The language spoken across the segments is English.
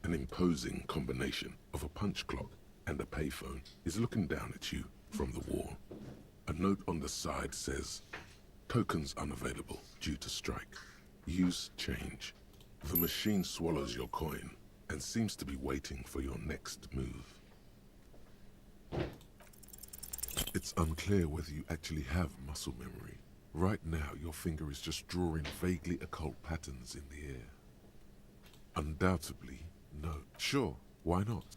An imposing combination of a punch clock and a payphone is looking down at you from the wall. A note on the side says, "Tokens unavailable due to strike. Use change." The machine swallows your coin and seems to be waiting for your next move. It's unclear whether you actually have muscle memory. Right now, your finger is just drawing vaguely occult patterns in the air. Undoubtedly, no. Sure, why not?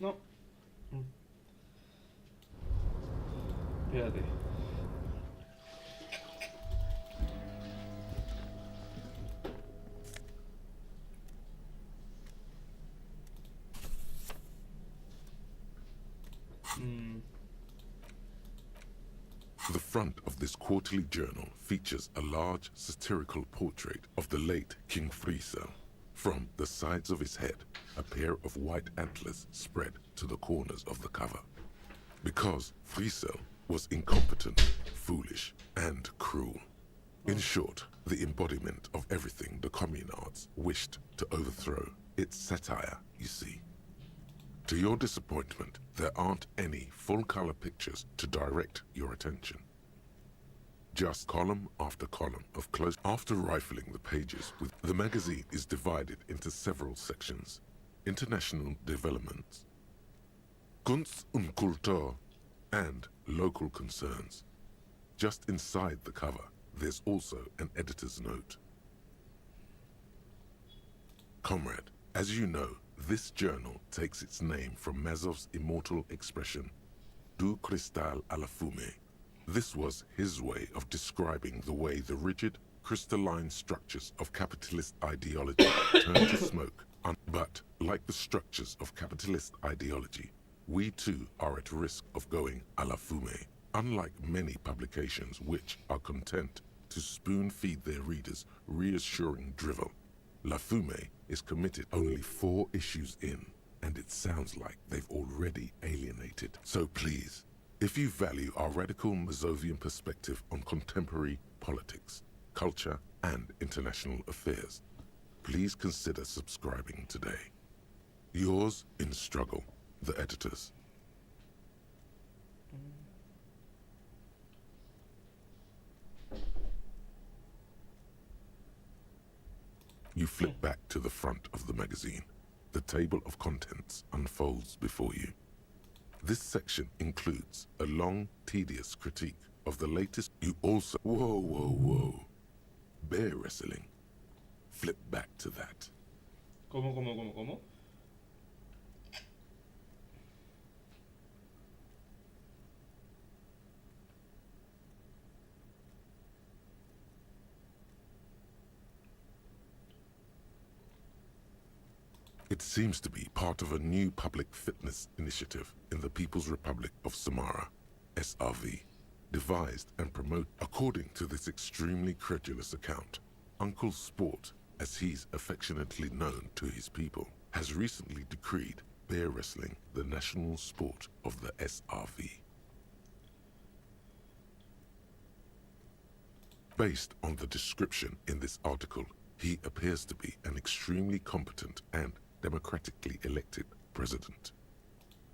No. Espérate. The front of this quarterly journal features a large satirical portrait of the late King Friesel. From the sides of his head, a pair of white antlers spread to the corners of the cover. Because Friesel was incompetent, foolish, and cruel. In short, the embodiment of everything the communards wished to overthrow. It's satire, you see. To your disappointment, there aren't any full-color pictures to direct your attention. Just column after column of close. After rifling the pages, the magazine is divided into several sections. International developments, Kunst und Kultur, and local concerns. Just inside the cover, there's also an editor's note. Comrade, as you know, this journal takes its name from Mazov's immortal expression, "Du cristal à la fumée." This was his way of describing the way the rigid, crystalline structures of capitalist ideology turn to smoke. But, like the structures of capitalist ideology, we too are at risk of going à la fumée. Unlike many publications which are content to spoon-feed their readers reassuring drivel, La Fumée is committed only 4 issues in, and it sounds like they've already alienated. So please, if you value our radical Mazovian perspective on contemporary politics, culture, and international affairs, please consider subscribing today. Yours in struggle, the editors. You flip back to the front of the magazine. The table of contents unfolds before you. This section includes a long, tedious critique of the latest. You also... Whoa. Bear wrestling. Flip back to that. ¿Cómo? It seems to be part of a new public fitness initiative in the People's Republic of Samara, SRV, devised and promoted. According to this extremely credulous account, Uncle Sport, as he's affectionately known to his people, has recently decreed bear wrestling the national sport of the SRV. Based on the description in this article, he appears to be an extremely competent and democratically elected president.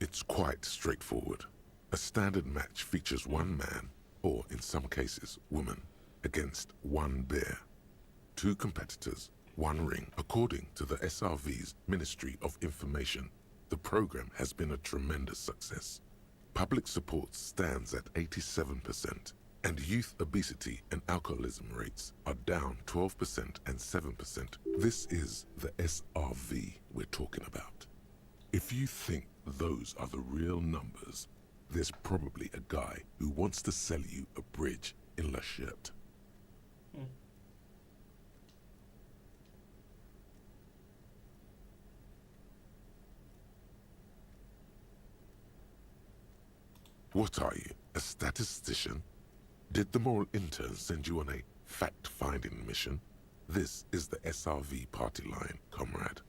It's quite straightforward. A standard match features one man, or in some cases, woman, against one bear. 2 competitors, 1 ring. According to the SRV's Ministry of Information, the program has been a tremendous success. Public support stands at 87%, and youth obesity and alcoholism rates are down 12% and 7%. This is the SRV we're talking about. If you think those are the real numbers, there's probably a guy who wants to sell you a bridge in La Cherte. What are you, a statistician? Did the moral intern send you on a fact-finding mission? This is the SRV party line, comrade.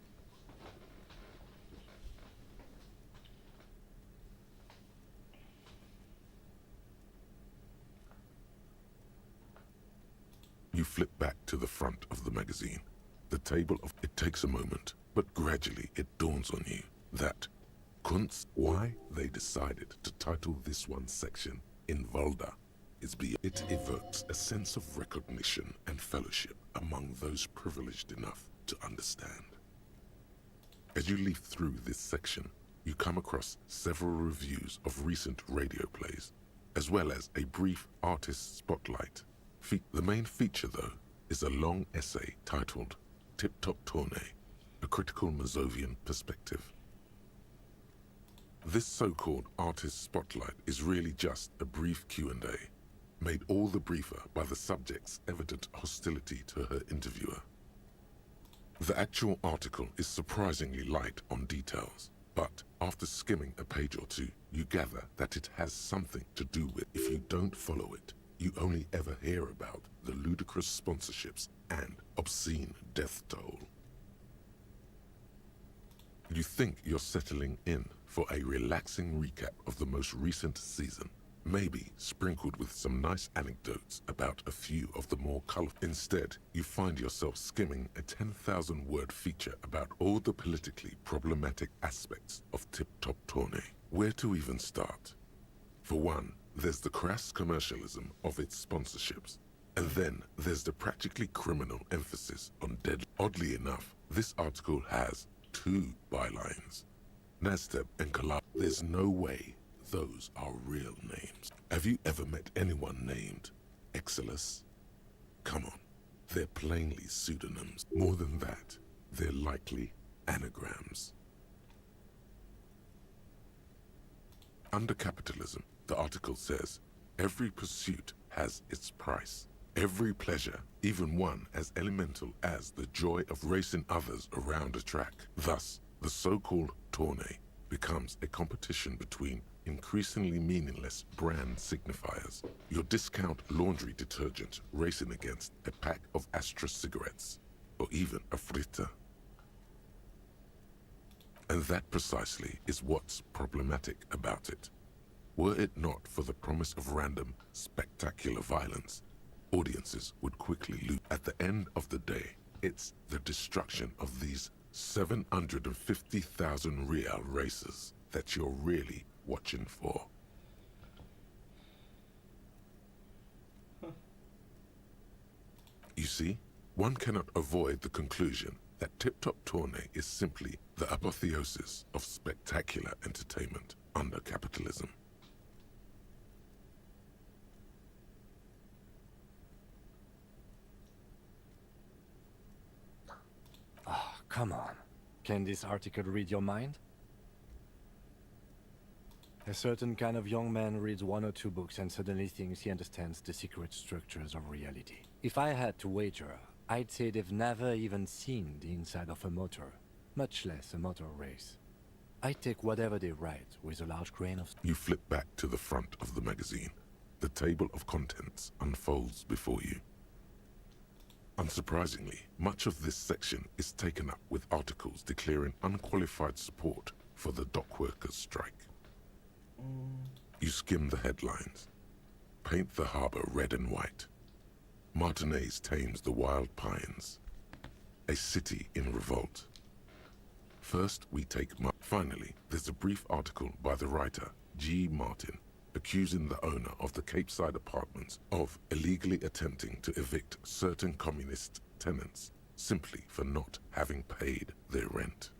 You You flip back to the front of the magazine. The table of it takes a moment, but gradually it dawns on you that Kunst, why they decided to title this one section Invalda, is it evokes a sense of recognition and fellowship among those privileged enough to understand. As you leaf through this section, you come across several reviews of recent radio plays, as well as a brief artist spotlight. The main feature, though, is a long essay titled Tip Top Tournée, a critical Mazovian perspective. This so-called artist spotlight is really just a brief Q&A, made all the briefer by the subject's evident hostility to her interviewer. The actual article is surprisingly light on details, but after skimming a page or two, you gather that it has something to do with if you don't follow it, you only ever hear about the ludicrous sponsorships and obscene death toll. You think you're settling in for a relaxing recap of the most recent season, maybe sprinkled with some nice anecdotes about a few of the more colorful. Instead, you find yourself skimming a 10,000-word feature about all the politically problematic aspects of Tip Top Tournée. Where to even start? For one, there's the crass commercialism of its sponsorships, and then there's the practically criminal emphasis on dead. Oddly enough, this article has 2 bylines. Nasteb and Kalab. There's no way those are real names. Have you ever met anyone named Exilus? Come on, they're plainly pseudonyms. More than that, they're likely anagrams. Under capitalism, the article says, every pursuit has its price. Every pleasure, even one as elemental as the joy of racing others around a track. Thus, the so-called tournée becomes a competition between increasingly meaningless brand signifiers. Your discount laundry detergent racing against a pack of Astra cigarettes, or even a fritter. And that precisely is what's problematic about it. Were it not for the promise of random, spectacular violence, audiences would quickly lose. At the end of the day, it's the destruction of these 750,000 real races that you're really watching for. You see, one cannot avoid the conclusion that Tip Top Tournée is simply the apotheosis of spectacular entertainment under capitalism. Oh, come on. Can this article read your mind? A certain kind of young man reads 1 or 2 books and suddenly thinks he understands the secret structures of reality. If I had to wager, I'd say they've never even seen the inside of a motor, much less a motor race. I take whatever they write with a large grain of... You flip back to the front of the magazine. The table of contents unfolds before you. Unsurprisingly, much of this section is taken up with articles declaring unqualified support for the dock workers' strike. You skim the headlines. Paint the harbor red and white. Martinez tames the wild pines. A city in revolt. First, we take... Finally, there's a brief article by the writer, G. Martin, accusing the owner of the Cape Side apartments of illegally attempting to evict certain communist tenants simply for not having paid their rent.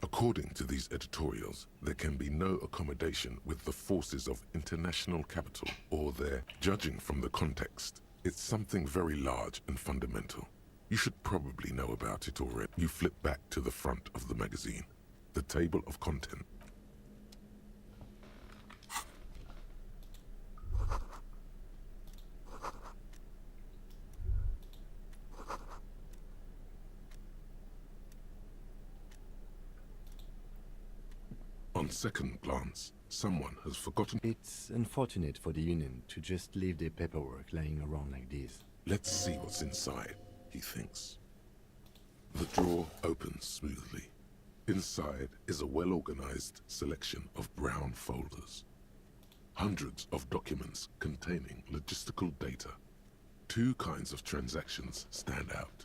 According to these editorials, there can be no accommodation with the forces of international capital or their, judging from the context, it's something very large and fundamental. You should probably know about it already. You flip back to the front of the magazine, the table of content. On On second glance, someone has forgotten. It's unfortunate for the Union to just leave their paperwork lying around like this. Let's see what's inside, he thinks. The drawer opens smoothly. Inside is a well-organized selection of brown folders. Hundreds of documents containing logistical data. Two kinds of transactions stand out.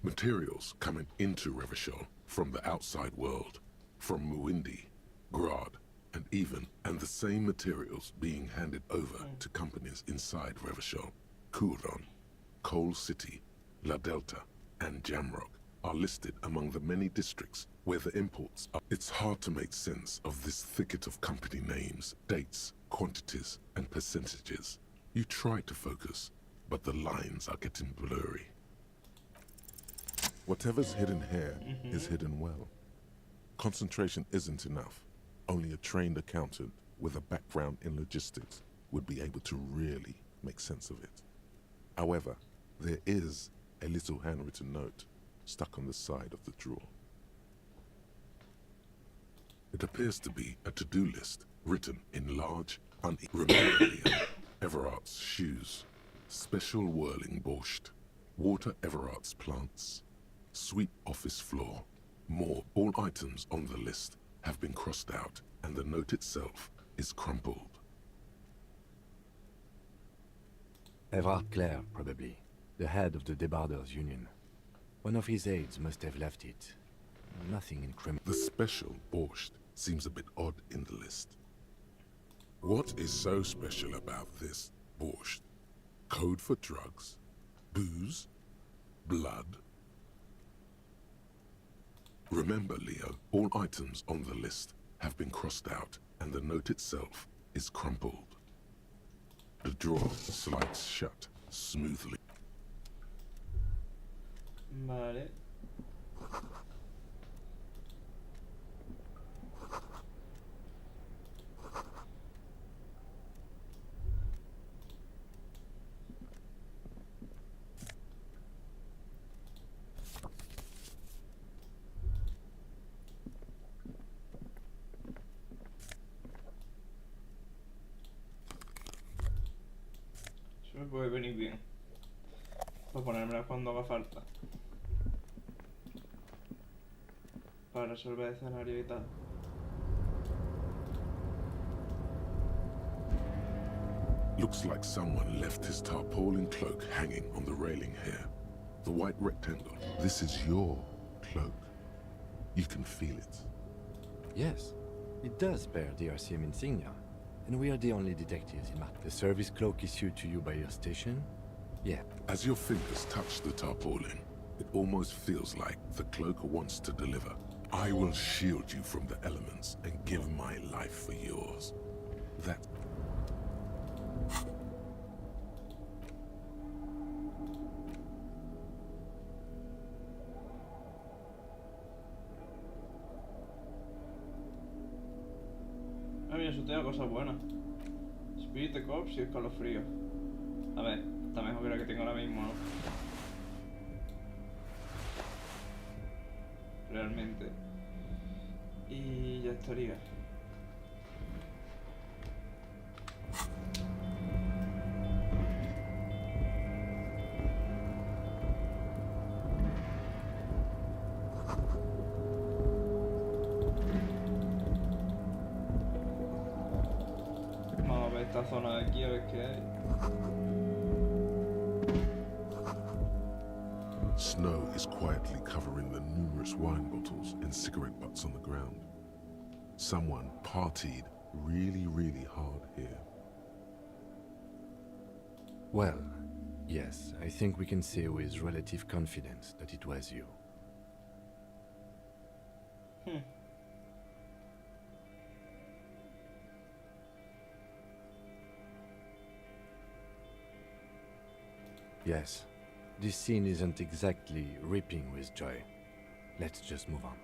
Materials coming into Revachol from the outside world, from Muindi, Grad, and the same materials being handed over to companies inside Revachol. Kuron, Coal City, La Delta, and Jamrock are listed among the many districts where the imports are. It's hard to make sense of this thicket of company names, dates, quantities, and percentages. You try to focus, but the lines are getting blurry. Whatever's hidden here is hidden well. Concentration isn't enough. Only a trained accountant with a background in logistics would be able to really make sense of it. However, there is a little handwritten note stuck on the side of the drawer. It appears to be a to-do list written in large, Remember Everart's shoes, special whirling borscht, water Everart's plants, sweep office floor. More, all items on the list have been crossed out and the note itself is crumpled. Everard Clare, probably. The head of the Debarders Union. One of his aides must have left it. Nothing incriminating. The special borscht seems a bit odd in the list. What is so special about this borscht? Code for drugs? Booze? Blood? Remember, Leo, all items on the list have been crossed out and the note itself is crumpled. The drawer slides shut smoothly. Vale. Eso me puede venir bien. Para ponérmela cuando haga falta. Para resolver el escenario y tal. Looks like someone left his tarpaulin cloak hanging on the railing here. The white rectangle. This is your cloak. You can feel it. Yes, it does bear the RCM insignia. And we are the only detectives in The service cloak issued to you by your station? Yeah. As your fingers touch the tarpaulin, it almost feels like the cloak wants to deliver. I will shield you from the elements and give my life for yours. That... Ah, mira, eso tiene cosas buenas. Spirit Corps y escalofrío. A ver, está mejor que la que tengo ahora mismo, ¿no? Realmente. Y ya estaría. Vamos a ver esta zona de aquí a ver qué hay. Snow is quietly covering the numerous wine bottles and cigarette butts on the ground. Someone partied really hard here. Well, yes, I think we can say with relative confidence that it was you. Yes, this scene isn't exactly ripping with joy. Let's just move on.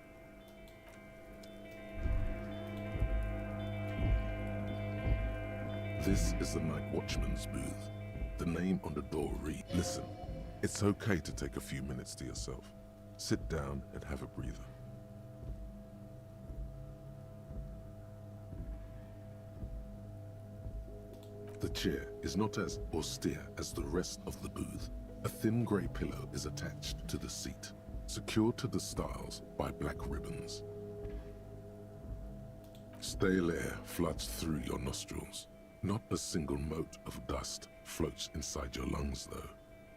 This is the night watchman's booth. The name on the door reads, listen, it's okay to take a few minutes to yourself. Sit down and have a breather. The chair is not as austere as the rest of the booth. A thin grey pillow is attached to the seat, secured to the stiles by black ribbons. Stale air floods through your nostrils. Not a single mote of dust floats inside your lungs, though.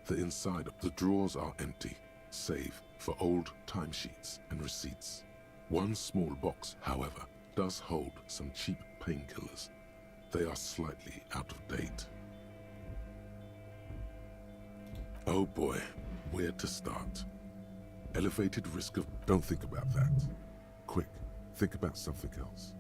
The inside of the drawers are empty, save for old timesheets and receipts. One small box, however, does hold some cheap painkillers. They are slightly out of date. Oh boy, where to start? Elevated risk of... Don't think about that. Quick, think about something else.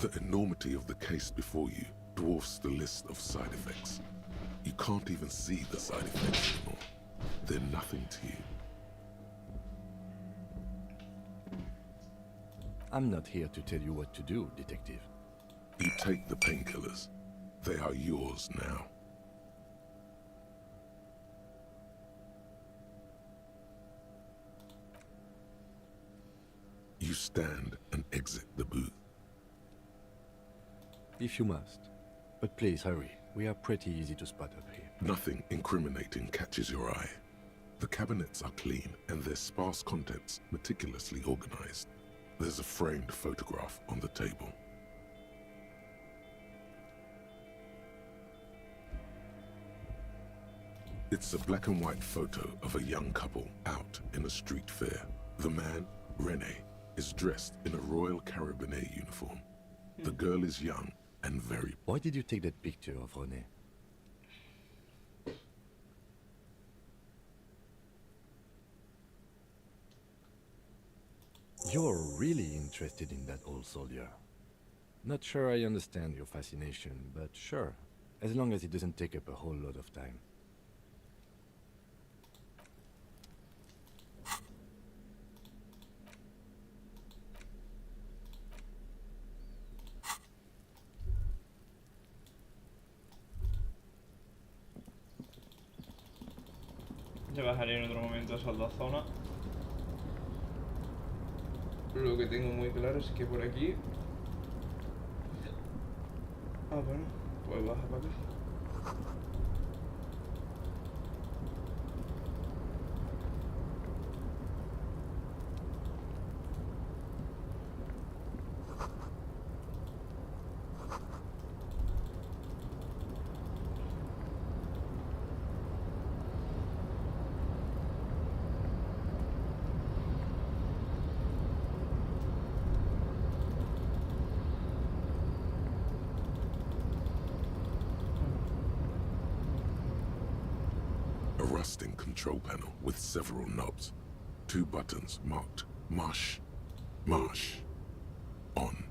The enormity of the case before you dwarfs the list of side effects. You can't even see the side effects anymore. They're nothing to you. I'm not here to tell you what to do, detective. You take the painkillers. They are yours now. You stand and exit the booth. If you must. But please hurry. We are pretty easy to spot up here. Nothing incriminating catches your eye. The cabinets are clean and their sparse contents meticulously organized. There's a framed photograph on the table. It's a black and white photo of a young couple out in a street fair. The man, Rene, is dressed in a Royal Carabinier uniform. The girl is young and very... Why did you take that picture of René? You're really interested in that old soldier. Not sure I understand your fascination, but sure, as long as it doesn't take up a whole lot of time. Ya bajaré en otro momento a esa otra zona. Lo que tengo muy claro es que por aquí... Ah, bueno, pues baja para acá. A rusting control panel with several knobs. 2 buttons marked Marche, Marche, On,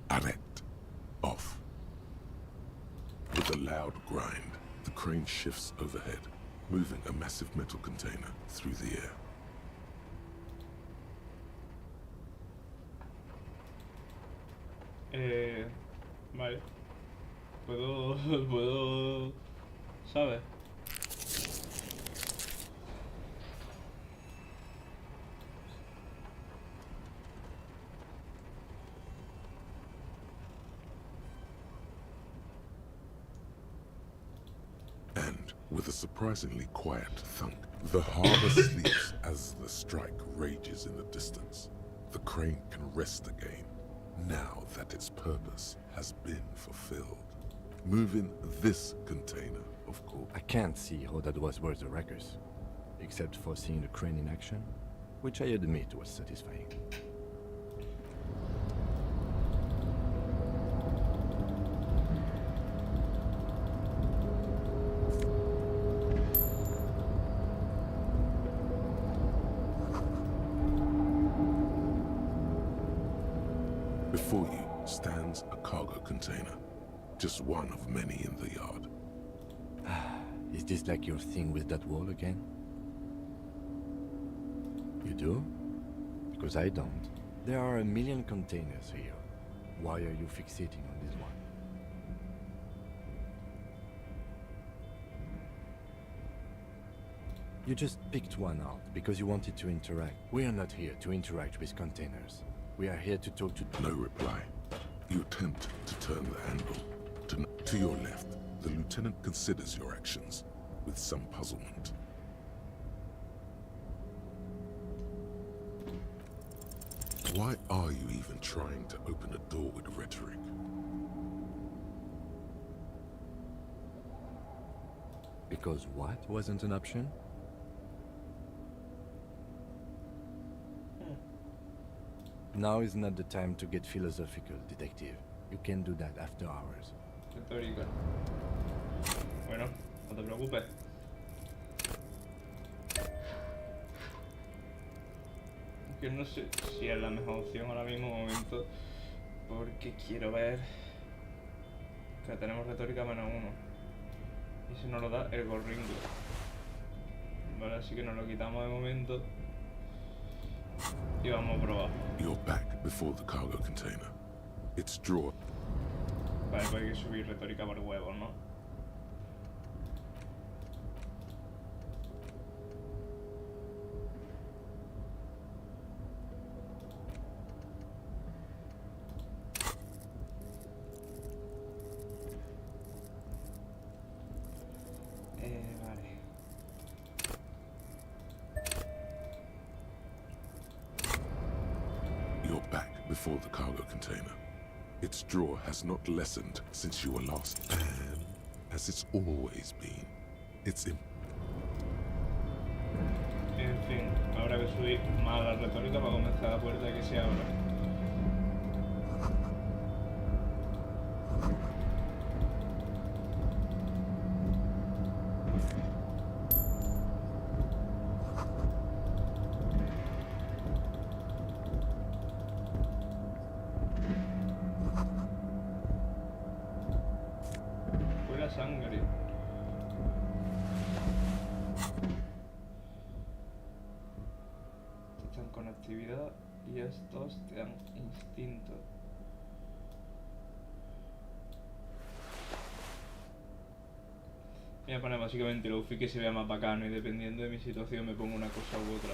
Arrête, Off. With a loud grind, the crane shifts overhead, moving a massive metal container through the air. Vale. Puedo... ¿Sabes? And with a surprisingly quiet thunk, the harbor sleeps as the strike rages in the distance. The crane can rest again, now that its purpose has been fulfilled. Moving this container, of course. I can't see how that was worth the ruckus, except for seeing the crane in action, which I admit was satisfying. Before you stands a cargo container, just one of many in the yard. Is this like your thing with that wall again? You do? Because I don't. There are a million containers here. Why are you fixating on this one? You just picked one out because you wanted to interact. We are not here to interact with containers. We are here to talk to... No reply. You attempt to turn the handle. To your left, the lieutenant considers your actions with some puzzlement. Why are you even trying to open a door with rhetoric? Because what wasn't an option? Now is not the time to get philosophical, detective. You can do that after hours. Retórica. Bueno, no te preocupes. Que no sé si es la mejor opción ahora mismo, momento, porque quiero ver que tenemos retórica -1. Y si nos lo da el gorringo. Vale, así que nos lo quitamos de momento. Y vamos a probar. You're back before the cargo container. Its drawer. Vale, pues hay que subir retórica por huevos, ¿no? Vale. You're back before the cargo container. Its drawer has not lessened since you were last, and as it's always been, it's En fin, habrá que subir más la retórica para comenzar la puerta que se abra. Sangre. Estos te dan conectividad y estos te dan instinto. Voy a poner básicamente el outfit que se vea más bacano y dependiendo de mi situación me pongo una cosa u otra.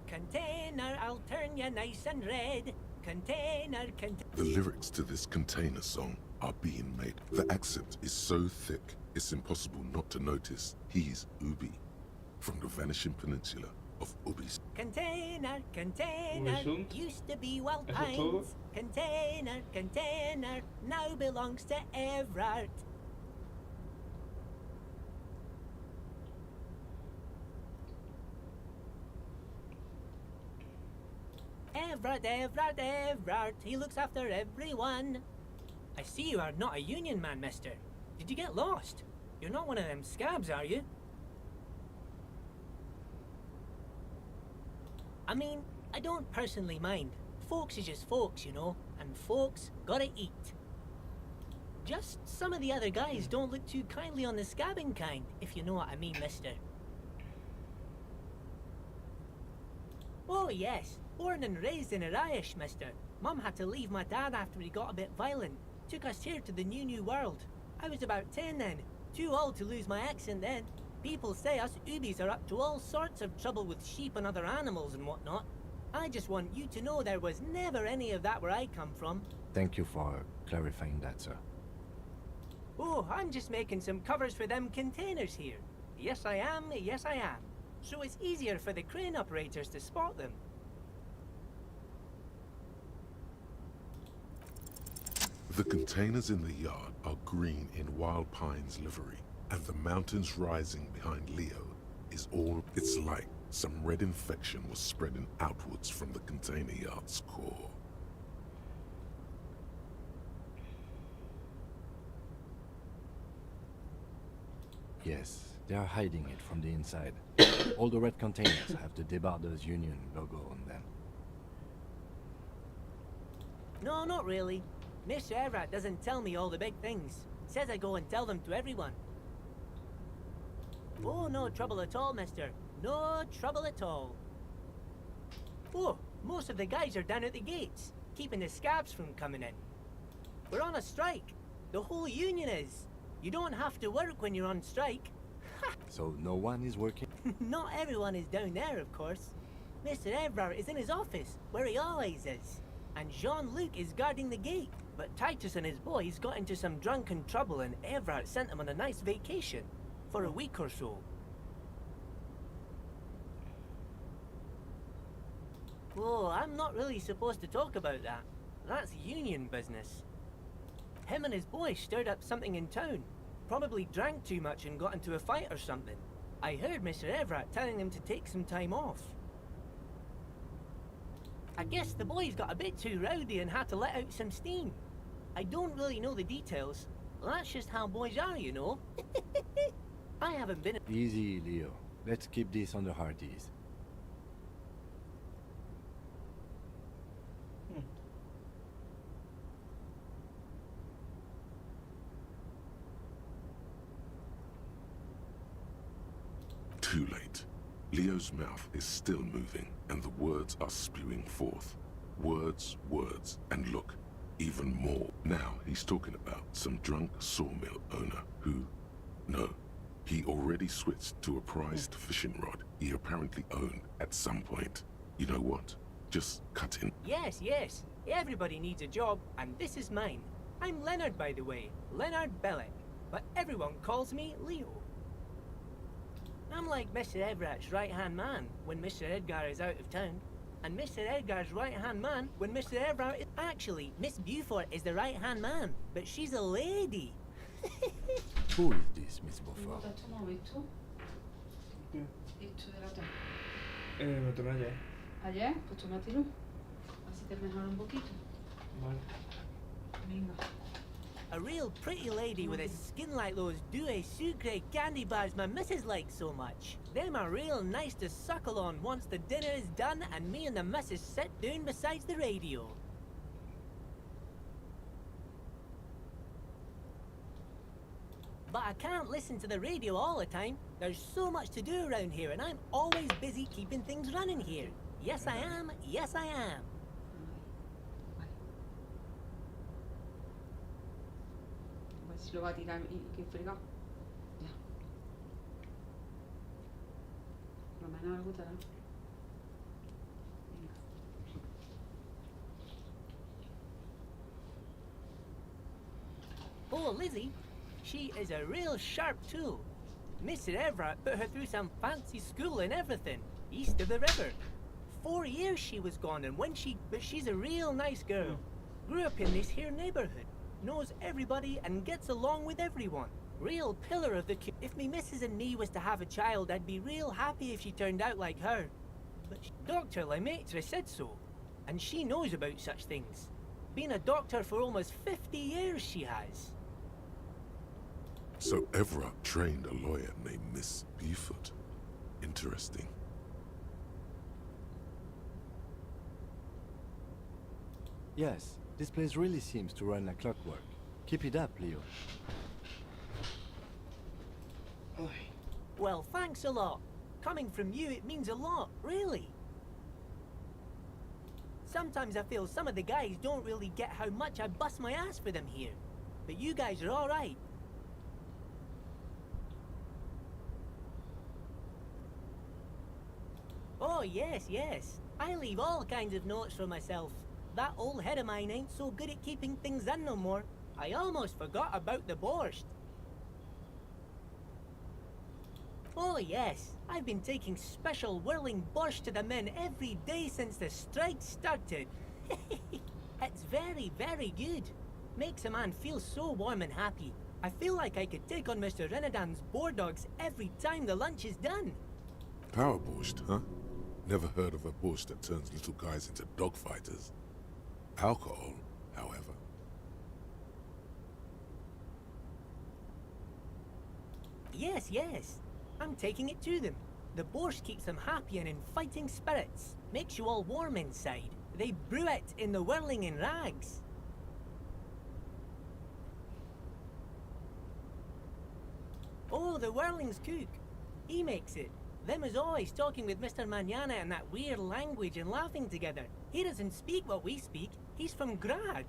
Container, I'll turn you nice and red. Container. The lyrics to this container song are being made. The accent is so thick, it's impossible not to notice he's Ubi, from the vanishing peninsula of Ubis. Container, Ubisund. used to be Wild ¿Eso es todo? Pines. Container, now belongs to Everard. Everard, he looks after everyone. I see you are not a union man, mister. Did you get lost? You're not one of them scabs, are you? I mean, I don't personally mind. Folks is just folks, you know, and folks gotta eat. Just some of the other guys don't look too kindly on the scabbing kind, if you know what I mean, mister. Oh yes, born and raised in Irish, mister. Mum had to leave my dad after he got a bit violent. Took us here to the new world. I was about 10 then, too old to lose my accent then. People say us Ubis are up to all sorts of trouble with sheep and other animals and whatnot. I just want you to know there was never any of that where I come from. Thank you for clarifying that, sir. Oh, I'm just making some covers for them containers here. Yes I am. So it's easier for the crane operators to spot them. The containers in the yard are green in Wild Pine's livery, and the mountains rising behind Leo is all it's like. Some red infection was spreading outwards from the container yard's core. Yes, they are hiding it from the inside. All the red containers have the Debarders Union logo on them. No, not really. Mr. Everett doesn't tell me all the big things. Says I go and tell them to everyone. Oh, no trouble at all, mister. No trouble at all. Oh, most of the guys are down at the gates, keeping the scabs from coming in. We're on a strike. The whole union is. You don't have to work when you're on strike. So no one is working? Not everyone is down there, of course. Mr. Everard is in his office, where he always is. And Jean-Luc is guarding the gate. But Titus and his boys got into some drunken trouble and Everard sent them on a nice vacation. For a week or so. Oh, I'm not really supposed to talk about that. That's union business. Him and his boys stirred up something in town. Probably drank too much and got into a fight or something. I heard Mr. Everett telling them to take some time off. I guess the boys got a bit too rowdy and had to let out some steam. I don't really know the details. That's just how boys are, you know. I haven't been... Easy, Leo. Let's keep this on the hearties. Too late. Leo's mouth is still moving, and the words are spewing forth. Words, words, and look, even more. Now he's talking about some drunk sawmill owner who... No, he already switched to a prized fishing rod he apparently owned at some point. You know what? Just cut in. Yes, yes. Everybody needs a job, and this is mine. I'm Leonard, by the way. Leonard Bellick. But everyone calls me Leo. I'm like Mr. Everett's right-hand man when Mr. Edgar is out of town. And Mr. Edgar's right-hand man when Mr. Everett is... Actually, Miss Beaufort is the right-hand man, but she's a lady. Who is this, Miss Beaufort? Hecho de lata. Me tomé ayer. Ayer, pues tómatelo. Así te mejora un poquito. Vale. Venga. A real pretty lady with a skin like those Douai Sucre candy bars my missus likes so much. Them are real nice to suckle on once the dinner is done and me and the missus sit down beside the radio. But I can't listen to the radio all the time. There's so much to do around here and I'm always busy keeping things running here. Yes I am, yes I am. Si lo va a tirar y que fregado. Ya. Por lo menos algo te hará. Venga. Oh, Lizzie, she is a real sharp tool. Mr. Everett put her through some fancy school and everything, east of the river. 4 years she was gone and but she's a real nice girl. Grew up in this here neighborhood. Knows everybody and gets along with everyone. Real pillar of the If me missus and me was to have a child, I'd be real happy if she turned out like her. But Dr. Lemaitre said so, and she knows about such things. Been a doctor for almost 50 years she has. So Everett trained a lawyer named Miss Beaufort. Interesting. Yes, this place really seems to run like clockwork. Keep it up, Leo. Well, thanks a lot. Coming from you, it means a lot, really. Sometimes I feel some of the guys don't really get how much I bust my ass for them here. But you guys are all right. Oh, yes, yes. I leave all kinds of notes for myself. That old head of mine ain't so good at keeping things in no more. I almost forgot about the borscht. Oh yes, I've been taking special whirling borscht to the men every day since the strike started. It's very, very good. Makes a man feel so warm and happy. I feel like I could take on Mr. Renadan's boar dogs every time the lunch is done. Power borscht, huh? Never heard of a borscht that turns little guys into dogfighters. Alcohol, however. Yes, yes. I'm taking it to them. The borscht keeps them happy and in fighting spirits. Makes you all warm inside. They brew it in the whirling in rags. Oh, the whirling's cook. He makes it. Them is always talking with Mr. Manana in that weird language and laughing together. He doesn't speak what we speak. He's from Grad.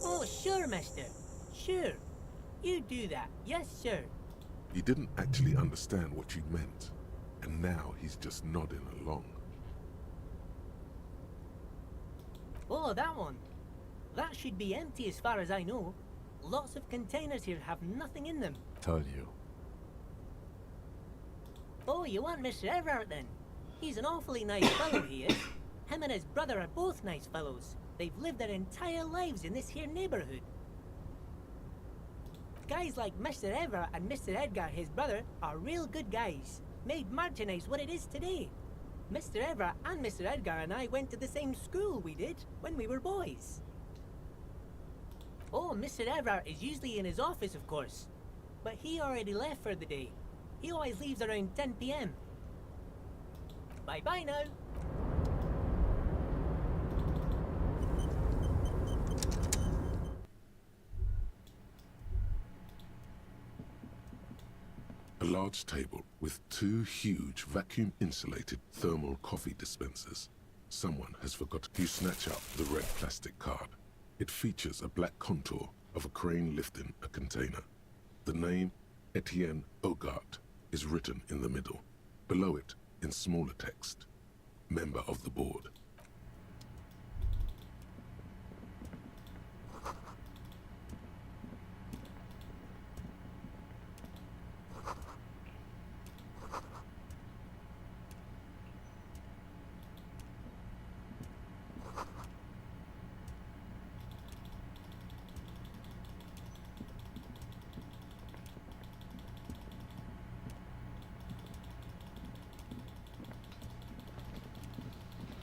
Oh, sure, mister. Sure. You do that. Yes, sir. He didn't actually understand what you meant, and now he's just nodding along. Oh, that one. That should be empty as far as I know. Lots of containers here have nothing in them. Told you. Oh, you want Mr. Everard then? He's an awfully nice fellow, he is. Him and his brother are both nice fellows. They've lived their entire lives in this here neighborhood. Guys like Mr. Everard and Mr. Edgar, his brother, are real good guys. Made Martinez what it is today. Mr. Everard and Mr. Edgar and I went to the same school, we did, when we were boys. Oh, Mr. Everard is usually in his office, of course. But he already left for the day. He always leaves around 10 p.m. Bye-bye now. A large table with two huge vacuum-insulated thermal coffee dispensers. Someone has forgotten. You snatch up the red plastic card. It features a black contour of a crane lifting a container. The name, Etienne Hogarth, is written in the middle. Below it, in smaller text, member of the board.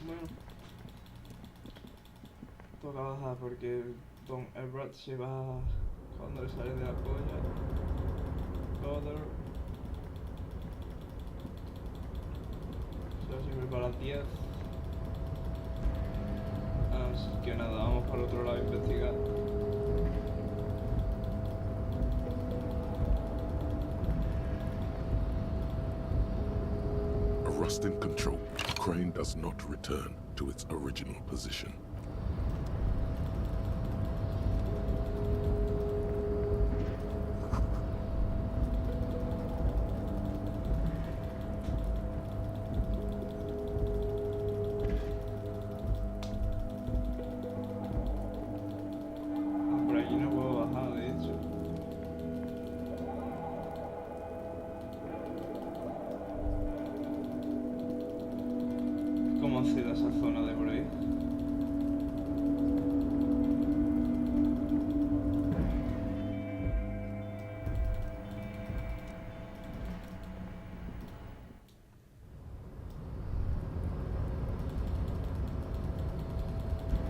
Bueno, toca bajar porque Don Everett se va cuando le sale de la polla. Brother. Se va siempre para las 10. Así que nada, vamos para el otro lado a investigar. A rust in control. The crane does not return to its original position. Por aquí no puedo bajar, de hecho. ¿Cómo ha sido esa zona de por ahí?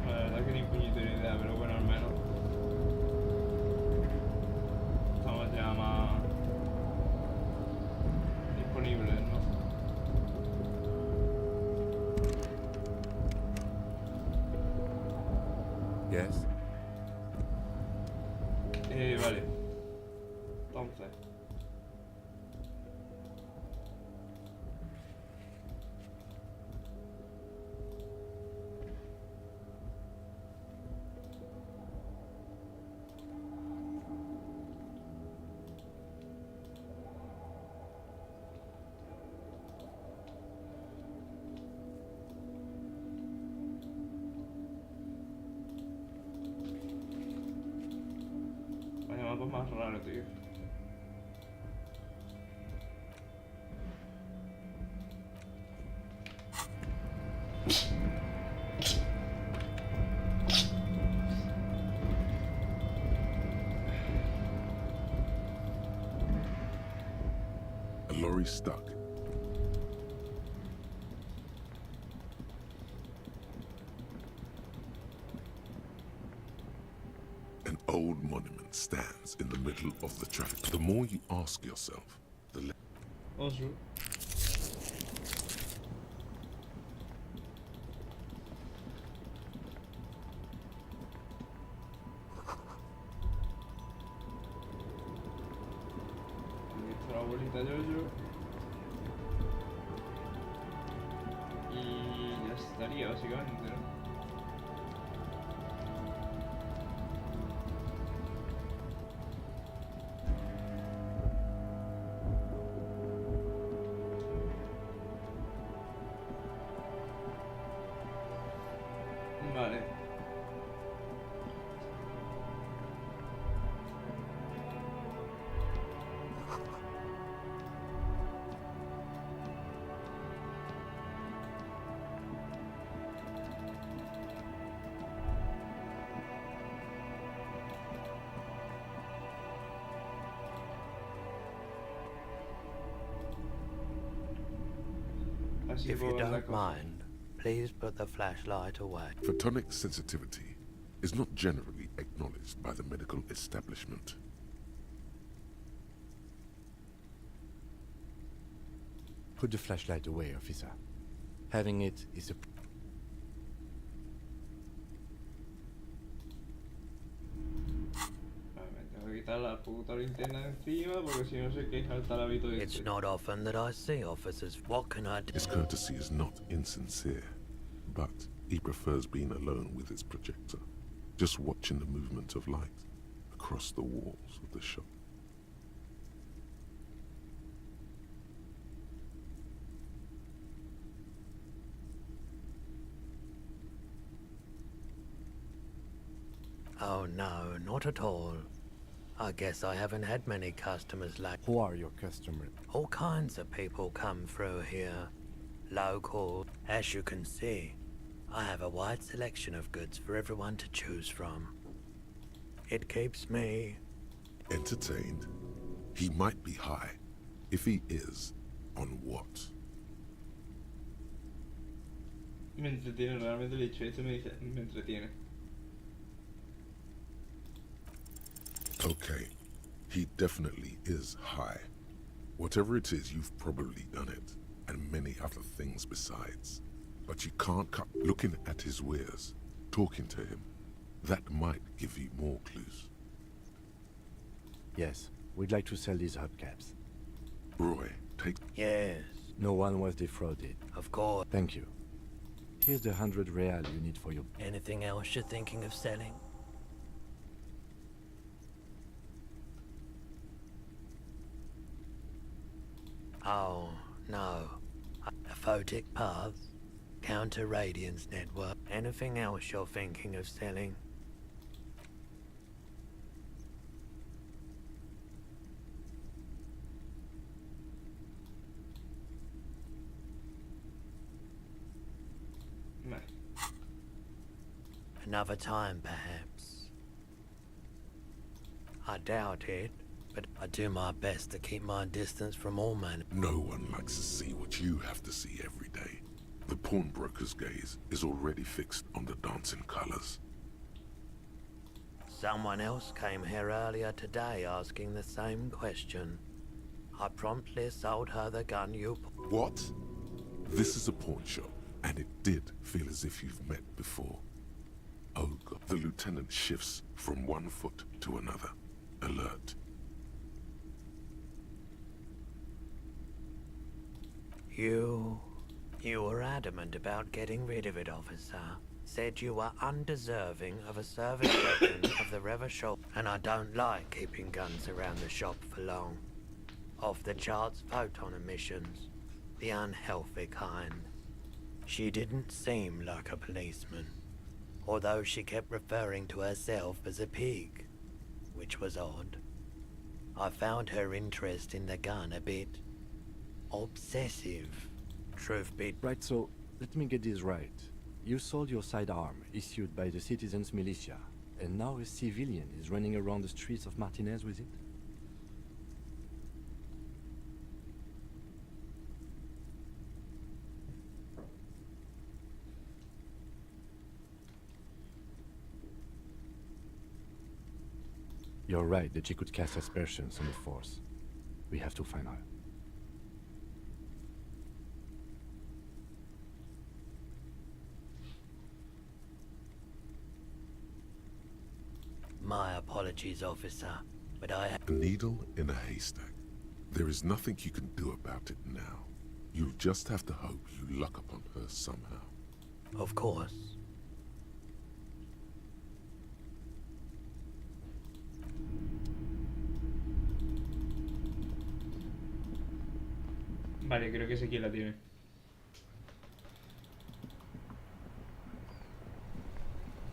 La verdad que ni puñetera idea, pero bueno, al menos estamos ya más disponibles, ¿no? Yes? Vale. Entonces. Vaya mapa más raro, tío. A lorry stuck. An old monument stands in the middle of the traffic. The more you ask yourself, the less. Bonjour. 50 yo. Y ya estaría, básicamente, ¿no? Vale. Así If you puedo ver la don't cosa. mind, please put the flashlight away. Photonic sensitivity is not generally acknowledged by the medical establishment. Put the flashlight away, officer. Having it is a... Vale, me tengo que quitar la puta linterna de encima porque si no sé qué salta el hábito de It's not often that I see officers. What can I do? His courtesy is not insincere, but he prefers being alone with his projector, just watching the movement of light across the walls of the shop. Oh no, not at all. I guess I haven't had many customers like... Who are your customers? All kinds of people come through here. Local. As you can see, I have a wide selection of goods for everyone to choose from. It keeps me... Entertained? He might be high. If he is, on what? Me entretiene, realmente le he dicho esto y me dice, me entretiene. Okay, he definitely is high. Whatever it is, you've probably done it, and many other things besides. But you can't cut looking at his wares, talking to him. That might give you more clues. Yes, we'd like to sell these hubcaps. Roy, take... Yes, No one was defrauded. of course. Thank you. Here's the 100 real you need for your... Anything else you're thinking of selling? Oh, no. A photic path, counter radiance network. Anything else you're thinking of selling? Vale. Another time, perhaps. I doubt it, but I do my best to keep my distance from all men. No one likes to see what you have to see every day. The pawnbroker's gaze is already fixed on the dancing colors. Someone else came here earlier today asking the same question. I promptly sold her the gun you... What? This is a pawn shop, and it did feel as if you've met before. Oh God. The lieutenant shifts from one foot to another, alert. You were adamant about getting rid of it, officer. Said you were undeserving of a service weapon of the Rever shop, and I don't like keeping guns around the shop for long. Off the charts photon emissions, the unhealthy kind. She didn't seem like a policeman, although she kept referring to herself as a pig, which was odd. I found her interest in the gun a bit obsessive. Truth be... Right, so let me get this right. You sold your sidearm, issued by the citizens' militia, and now a civilian is running around the streets of Martinez with it? You're right that she could cast aspersions on the force. We have to find her. My apologies, officer, but I... A needle in a haystack. There is nothing you can do about it now. You'll just have to hope you luck upon her somehow. Of course. Vale, creo que sé quién la tiene.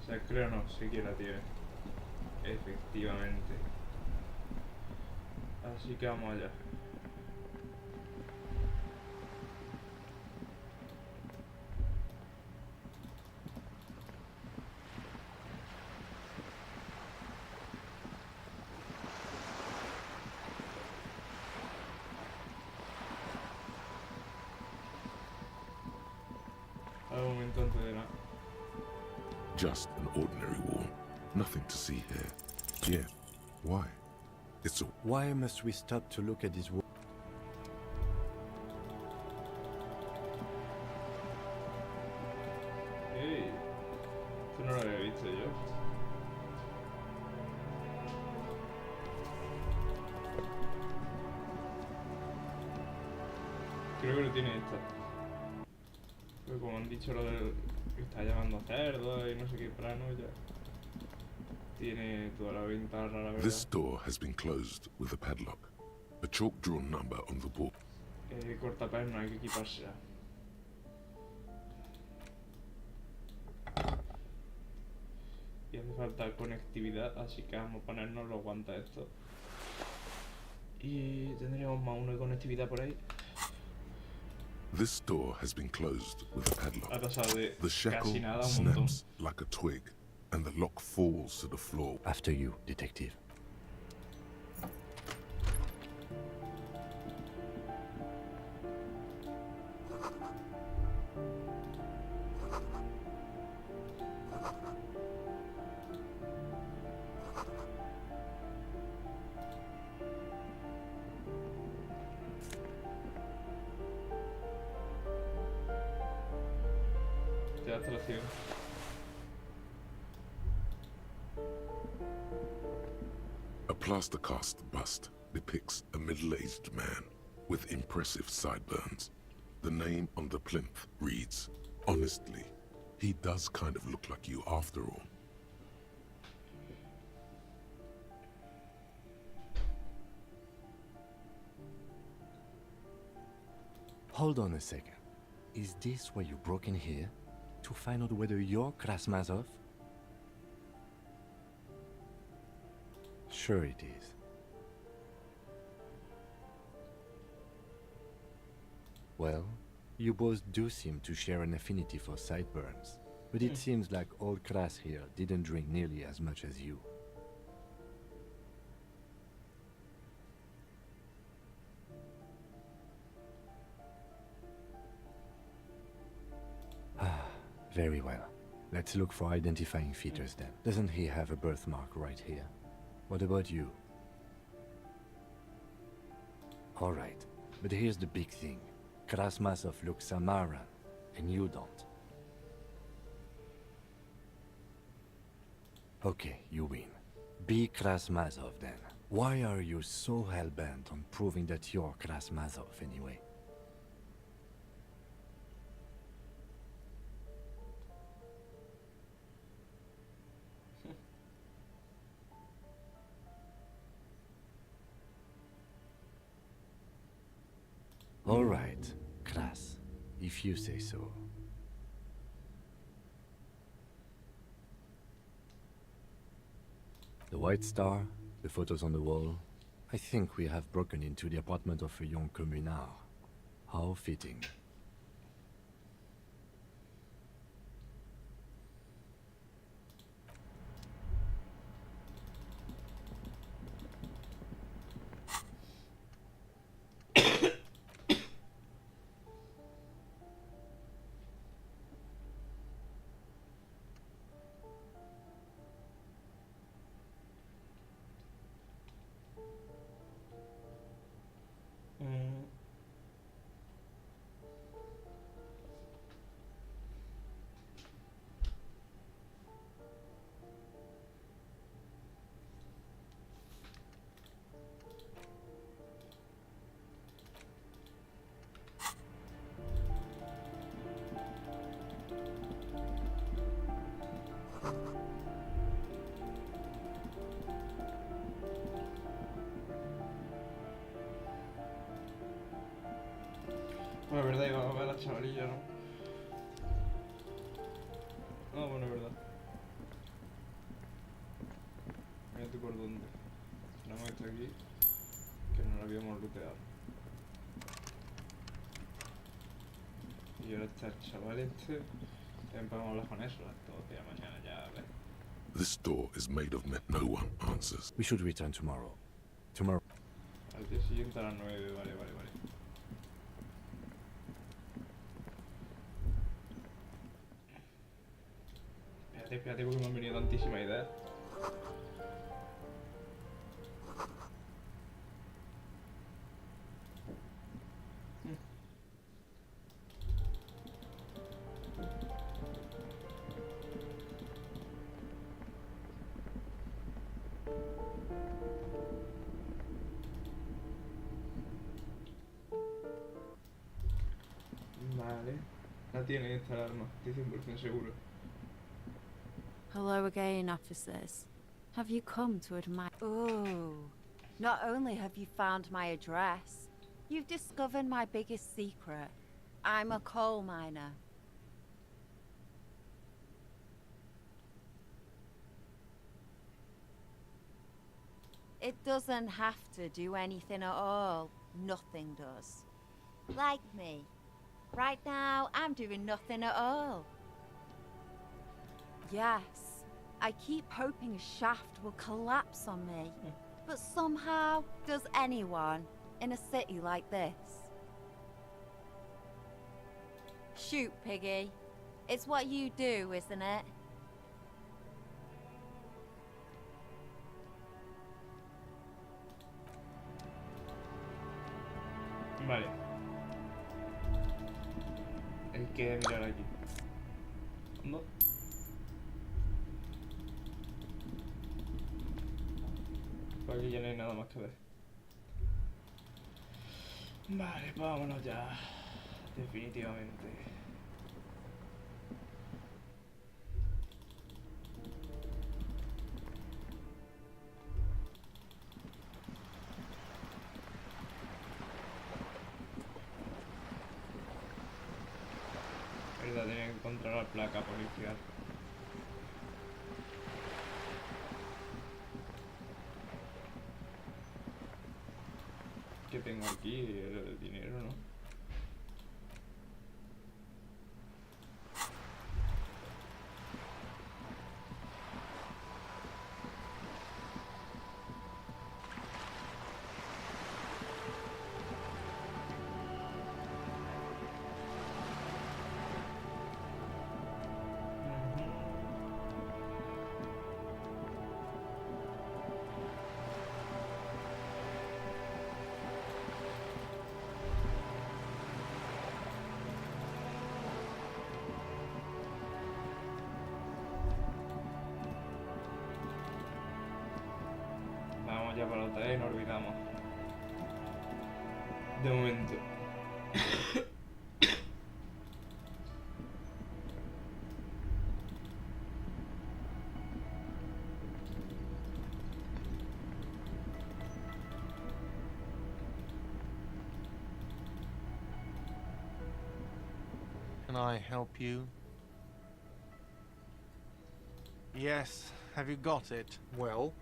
O sea, creo no, sé quién la tiene. Efectivamente. Así que vamos allá. Al momento antes de nada. Just an ordinary wall. Nothing to see here. Yeah. Why? It's a... Why must we stop to look at this wall? ¡Ey! Esto no lo había visto yo. Creo que lo tiene esta. Pero como han dicho lo del que está llamando a cerdo y no sé qué plano, ya tiene toda la ventana, la verdad. This door has been closed with a padlock. A chalk-drawn number on the wall. Cortaperno, hay que equiparse ya. Y hace falta conectividad, así que vamos a ponernos los guantes estos. Y tendríamos más uno de conectividad por ahí. This door has been closed with a padlock. Ha pasado de The shackle casi nada a un montón. snaps like a twig, and the lock falls to the floor. After you, detective. Te da hasta la ciega. A plaster cast bust depicts a middle-aged man with impressive sideburns. The name on the plinth reads, "Honestly, he does kind of look like you after all." Hold on a second. Is this why you broke in here? To find out whether you're Krasmazov? Sure it is. Well, you both do seem to share an affinity for sideburns, but it seems like old Kras here didn't drink nearly as much as you. Very well. Let's look for identifying features then. Doesn't he have a birthmark right here? What about you? Alright, but here's the big thing. Krasmazov looks Samaran, and you don't. Okay, you win. Be Krasmazov then. Why are you so hell-bent on proving that you're Krasmazov anyway? All right, Kras, if you say so. The White Star, the photos on the wall. I think we have broken into the apartment of a young communard. How fitting. Bueno, es verdad, iba a ver a la chavalilla, ¿no? Ah, bueno, es verdad. Mírate por dónde. Tenemos esto aquí, que no lo habíamos looteado. Y ahora está el chaval este. También podemos hablar con eso a las 12 de la mañana, ya a ver. This door is made of metal. No one answers. We should return tomorrow. Tomorrow. Al día siguiente a las 9, vale. Espérate porque me han venido tantísimas ideas. Vale. La tiene esta alarma, estoy 100% seguro. Hello again, officers. Have you come to admire? Oh, not only have you found my address, you've discovered my biggest secret. I'm a coal miner. It doesn't have to do anything at all. Nothing does. Like me. Right now, I'm doing nothing at all. Yes, I keep hoping a shaft will collapse on me. But somehow, does anyone in a city like this? Shoot, Piggy. It's what you do, isn't it? Vale. Hay que mirar aquí. No. Por aquí ya no hay nada más que ver. Vale, pues vámonos ya. Definitivamente. Verdad, tenía que encontrar la placa policial. Que tengo aquí el dinero, ¿no? Vamos ya para el hotel y nos olvidamos. De momento. Can I help you? Yes. Have you got it? Well?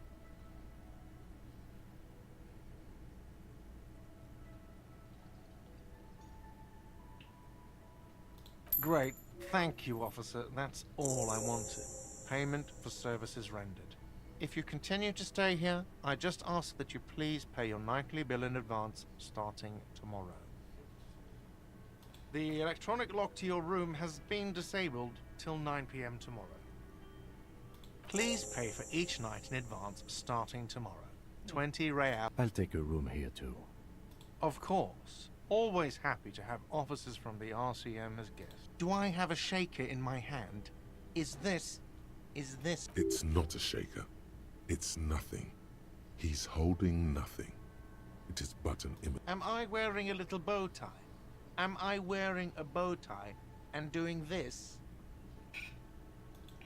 Great. Thank you, officer. That's all I wanted. Payment for services rendered. If you continue to stay here, I just ask that you please pay your nightly bill in advance starting tomorrow. The electronic lock to your room has been disabled till 9 p.m. tomorrow. Please pay for each night in advance starting tomorrow. 20 real. I'll take a room here too. Of course. Always happy to have officers from the RCM as guests. Do I have a shaker in my hand? Is this... It's not a shaker. It's nothing. He's holding nothing. It is but an image. Am I wearing a little bow tie? Am I wearing a bow tie and doing this?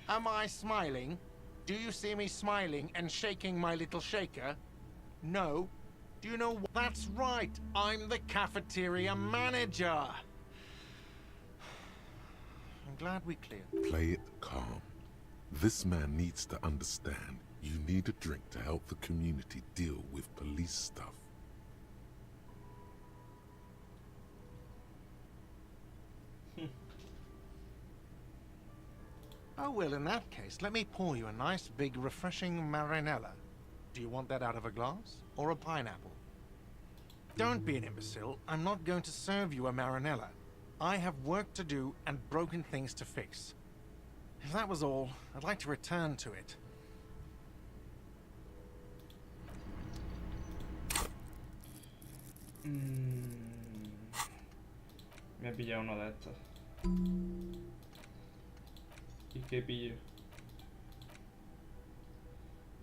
Am I smiling? Do you see me smiling and shaking my little shaker? No. Do you know what? That's right. I'm the cafeteria manager. I'm glad we cleared. Play it calm. This man needs to understand you need a drink to help the community deal with police stuff. Oh, well, in that case, let me pour you a nice, big, refreshing marinella. Do you want that out of a glass or a pineapple? Don't be an imbecile. I'm not going to serve you a marinella. I have work to do and broken things to fix. If that was all, I'd like to return to it. Me he pillado uno de estos. ¿Y qué pillo?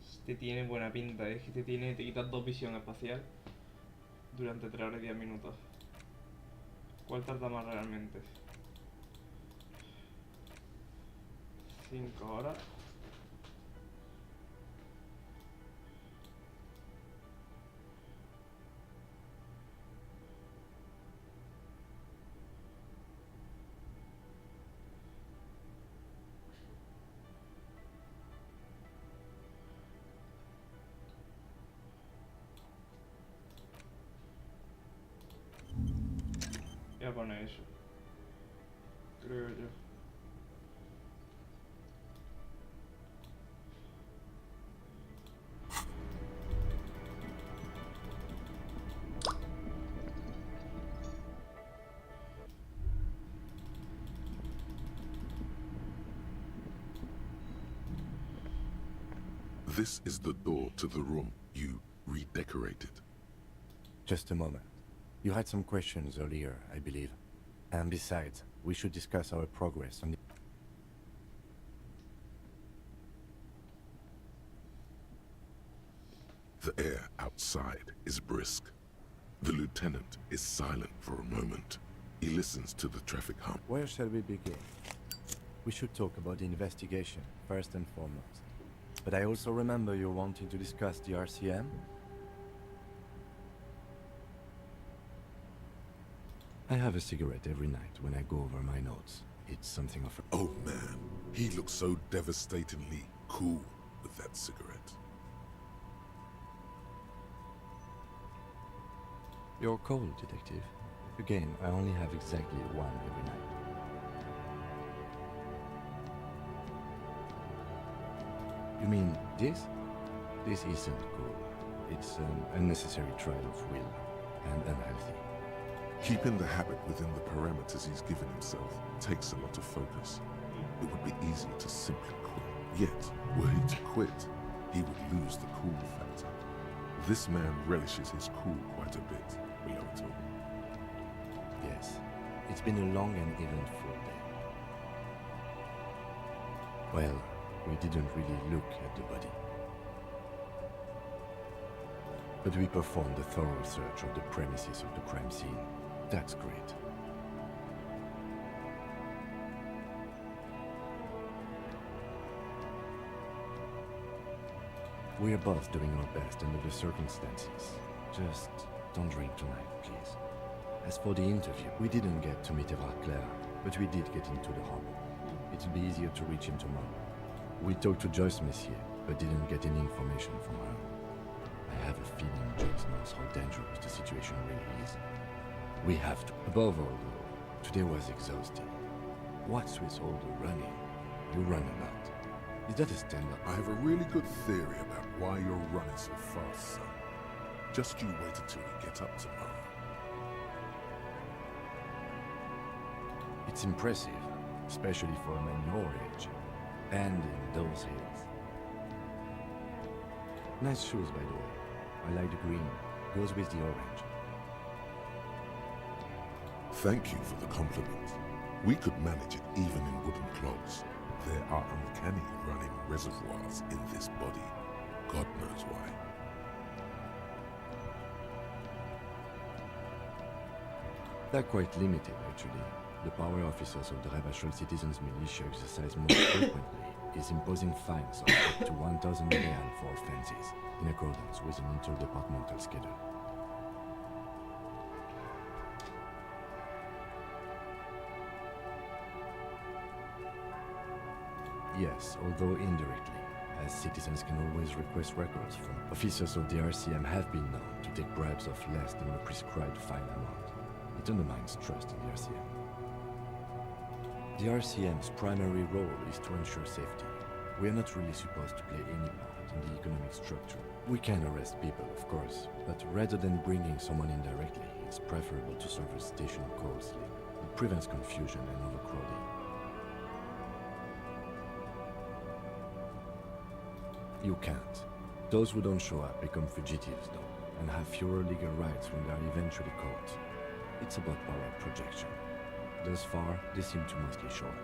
Este tiene buena pinta, es que te quitas 2 visión espacial durante 3 horas y 10 minutos. ¿Cuál tarda más realmente? 5 horas. Voy a poner eso. Creo yo. This is the door to the room you redecorated. Just a moment. You had some questions earlier, I believe. And besides, we should discuss our progress on the... The air outside is brisk. The lieutenant is silent for a moment. He listens to the traffic hum. Where shall we begin? We should talk about the investigation, first and foremost. But I also remember you wanting to discuss the RCM? I have a cigarette every night when I go over my notes. It's something of a... Oh man, he looks so devastatingly cool with that cigarette. You're cold, detective. Again, I only have exactly one every night. You mean this? This isn't cool. It's an unnecessary trial of will, and unhealthy. Keeping the habit within the parameters he's given himself takes a lot of focus. It would be easy to simply quit. Yet, were he to quit, he would lose the cool factor. This man relishes his cool quite a bit, below it all. Yes, it's been a long and eventful day. Well, we didn't really look at the body. But we performed a thorough search of the premises of the crime scene. That's great. We're both doing our best under the circumstances. Just don't drink tonight, please. As for the interview, we didn't get to meet Claire, but we did get into the harbor. It'll be easier to reach him tomorrow. We talked to Joyce Messier, but didn't get any information from her. I have a feeling Joyce knows how dangerous the situation really is. We have to. Above all, though, today was exhausting. What's with all the running? You run a lot. Is that a stand-up? I have a really good theory about why you're running so fast, son. Just you wait until we get up tomorrow. It's impressive, especially for a man your age, and in those hills. Nice shoes, by the way. I like the green. Goes with the orange. Thank you for the compliment. We could manage it even in wooden clogs. There are uncanny running reservoirs in this body. God knows why. They're quite limited, actually. The power officers of the Rebachol Citizens Militia exercise most frequently is imposing fines of up to 1,000 real for offenses, in accordance with an interdepartmental schedule. Yes, although indirectly, as citizens can always request records from officers of the RCM have been known to take bribes of less than the prescribed fine amount. It undermines trust in the RCM. The RCM's primary role is to ensure safety. We are not really supposed to play any part in the economic structure. We can arrest people, of course, but rather than bringing someone in directly, it's preferable to serve a station closely. It prevents confusion and overcrowding. You can't. Those who don't show up become fugitives, though, and have fewer legal rights when they are eventually caught. It's about power projection. Thus far, they seem to mostly show up.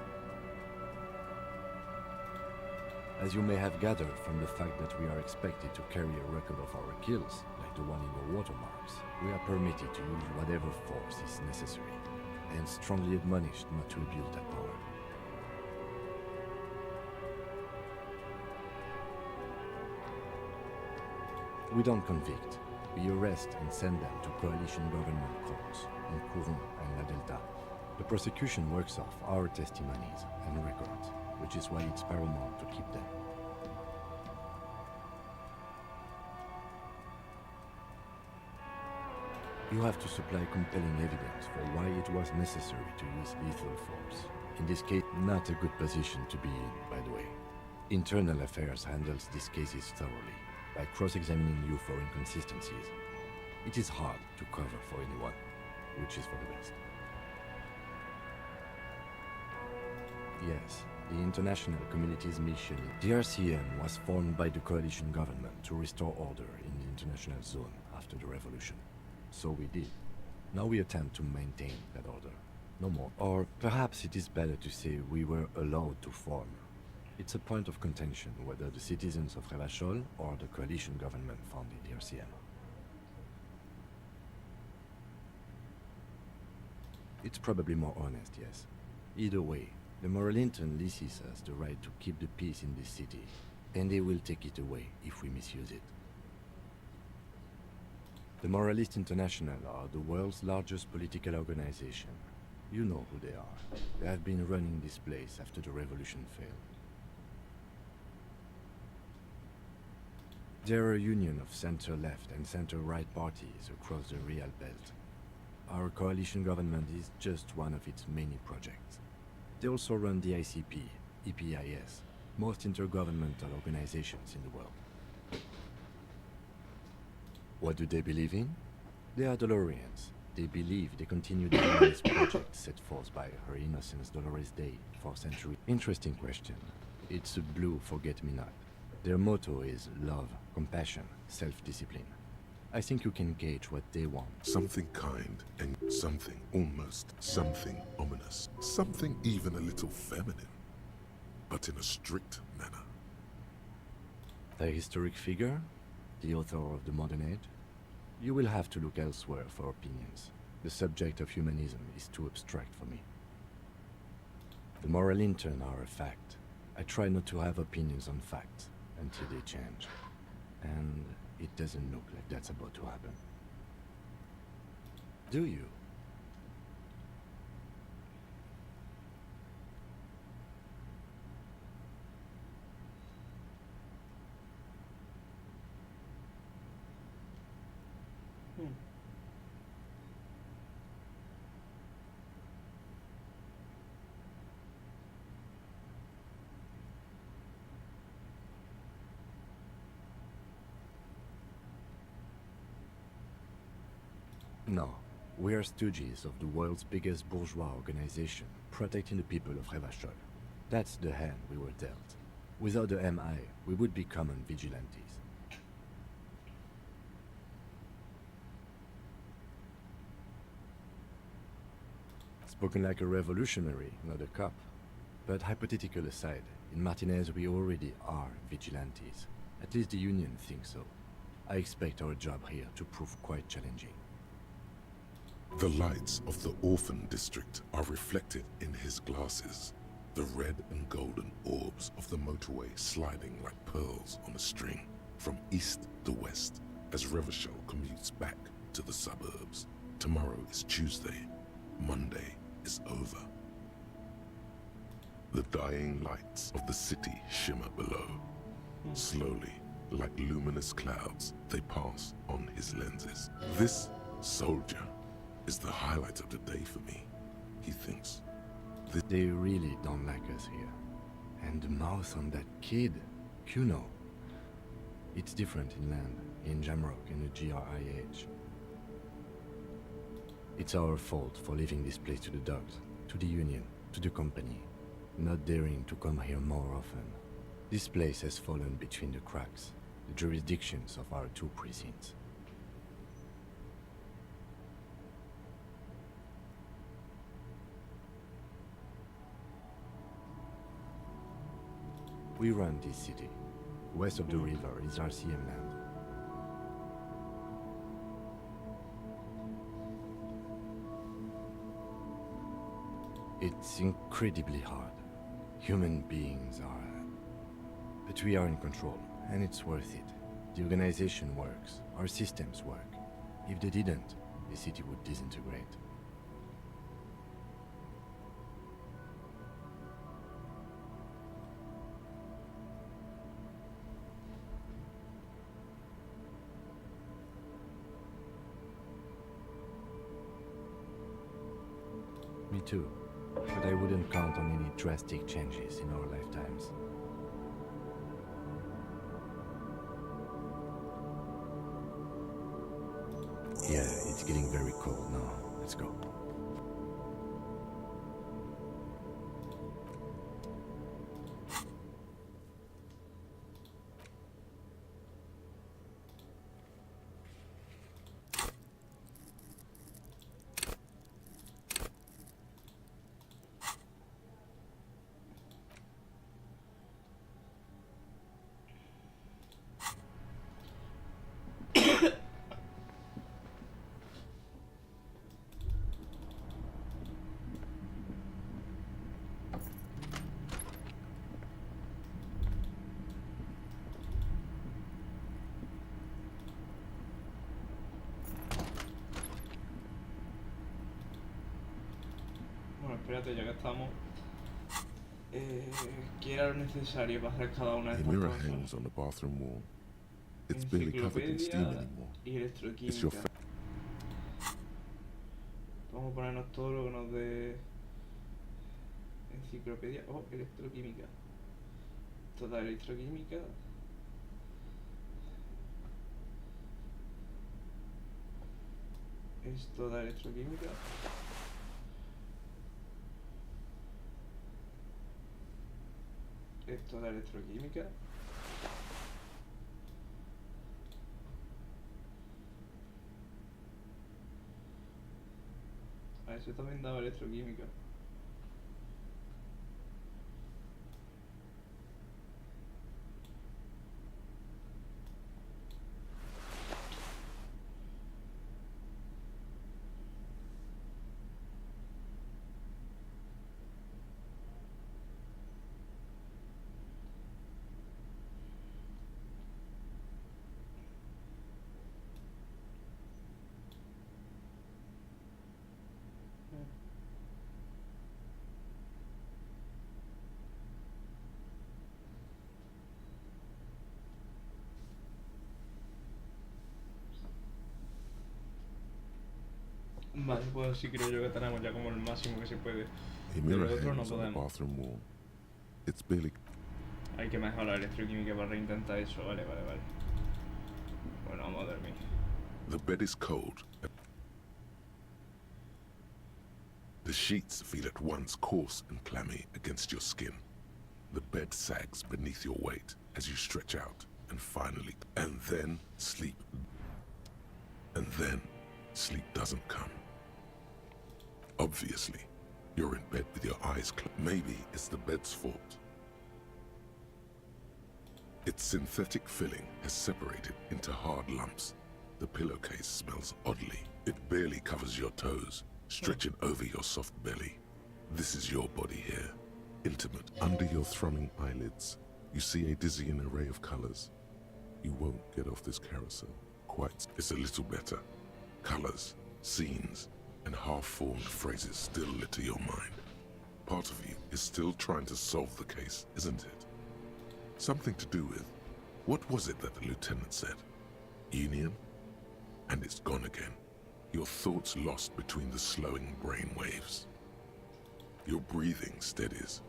As you may have gathered from the fact that we are expected to carry a record of our kills, like the one in your watermarks, we are permitted to use whatever force is necessary, and strongly admonished not to abuse that power. We don't convict. We arrest and send them to coalition government courts in Courant and La Delta. The prosecution works off our testimonies and records, which is why it's paramount to keep them. You have to supply compelling evidence for why it was necessary to use lethal force. In this case, not a good position to be in, by the way. Internal Affairs handles these cases thoroughly, by cross-examining you for inconsistencies. It is hard to cover for anyone, which is for the best. Yes, the international community's mission. The RCM was formed by the coalition government to restore order in the international zone after the revolution. So we did. Now we attempt to maintain that order. No more. Or perhaps it is better to say we were allowed to form. It's a point of contention whether the citizens of Revachol or the coalition government founded the RCM. It's probably more honest, yes. Either way, the Moralintern leases us the right to keep the peace in this city, and they will take it away if we misuse it. The Moralist International are the world's largest political organization. You know who they are. They have been running this place after the revolution failed. They're a union of center-left and center-right parties across the Real Belt. Our coalition government is just one of its many projects. They also run the ICP, EPIS, most intergovernmental organizations in the world. What do they believe in? They are Dolorians. They believe they continue the humanist project set forth by Her Innocence Dolores Day for centuries. Interesting question. It's a blue forget-me-not. Their motto is love, compassion, self-discipline. I think you can gauge what they want. Something kind and something something ominous, something even a little feminine, but in a strict manner. The historic figure? The author of the modern age? You will have to look elsewhere for opinions. The subject of humanism is too abstract for me. The Moralintern are a fact. I try not to have opinions on facts until they change. And it doesn't look like that's about to happen. Do you? No. We are stooges of the world's biggest bourgeois organization, protecting the people of Revachol. That's the hand we were dealt. Without the MI, we would be common vigilantes. Spoken like a revolutionary, not a cop. But hypothetical aside, in Martinez we already are vigilantes. At least the Union thinks so. I expect our job here to prove quite challenging. The lights of the orphan district are reflected in his glasses, the red and golden orbs of the motorway sliding like pearls on a string, from east to west, as Revachol commutes back to the suburbs. Tomorrow is Tuesday. Monday is over. The dying lights of the city shimmer below. Slowly, like luminous clouds, they pass on his lenses. This soldier is the highlight of the day for me, he thinks. They really don't like us here. And the mouth on that kid, Kuno. It's different inland, in Jamrock, in the GRIH. It's our fault for leaving this place to the dogs, to the Union, to the company, not daring to come here more often. This place has fallen between the cracks, the jurisdictions of our two precincts. We run this city. West of the river is RCM land. It's incredibly hard. Human beings are... But we are in control, and it's worth it. The organization works, our systems work. If they didn't, the city would disintegrate. Me too. But I wouldn't count on any drastic changes in our lifetimes. Yeah, it's getting very cold now. Let's go. Bueno, espérate, ya que estamos. ¿Qué era lo necesario para hacer cada una de A estas mirror cosas? hangs on the bathroom wall. It's barely covered in steam Enciclopedia anymore. y It's your electroquímica. Vamos a ponernos todo lo que nos dé enciclopedia o electroquímica. Toda electroquímica. Es toda electroquímica. Es toda electroquímica. A eso también daba electroquímica. Vale, pues sí creo yo que tenemos ya como el máximo que se puede. A Pero mirror el otro no hangs on the podemos. bathroom wall. It's barely... Hay que mejorar la electroquímica para reintentar eso. Vale, vale, vale. Bueno, vamos a dormir. The bed is cold. The sheets feel at once coarse and clammy against your skin. The bed sags beneath your weight as you stretch out, and finally, and then sleep. And then sleep doesn't come. Obviously, you're in bed with your eyes closed. Maybe it's the bed's fault. Its synthetic filling has separated into hard lumps. The pillowcase smells oddly. It barely covers your toes, stretching over your soft belly. This is your body here, intimate. Under your thrumming eyelids, you see a dizzying array of colors. You won't get off this carousel. Quite. It's a little better. Colors, scenes, and half-formed phrases still litter your mind. Part of you is still trying to solve the case, isn't it? Something to do with, what was it that the lieutenant said? Union? And it's gone again. Your thoughts lost between the slowing brain waves. Your breathing steadies.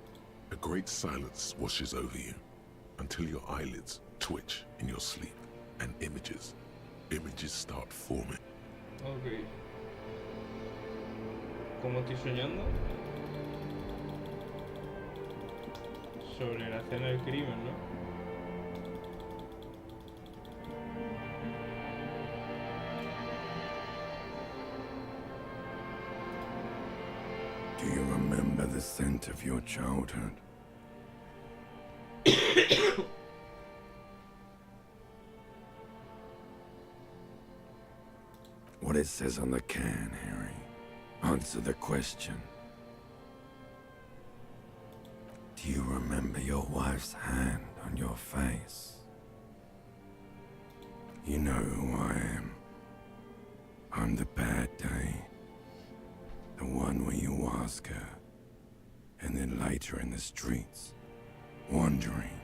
A great silence washes over you until your eyelids twitch in your sleep and images start forming. Ok. ¿Cómo estoy soñando? Sobre la escena del crimen, ¿no? Do you remember the scent of your childhood? What it says on the can, Harry. Answer the question. Do you remember your wife's hand on your face? You know who I am. I'm the bad day. The one where you ask her, and then later in the streets, wandering.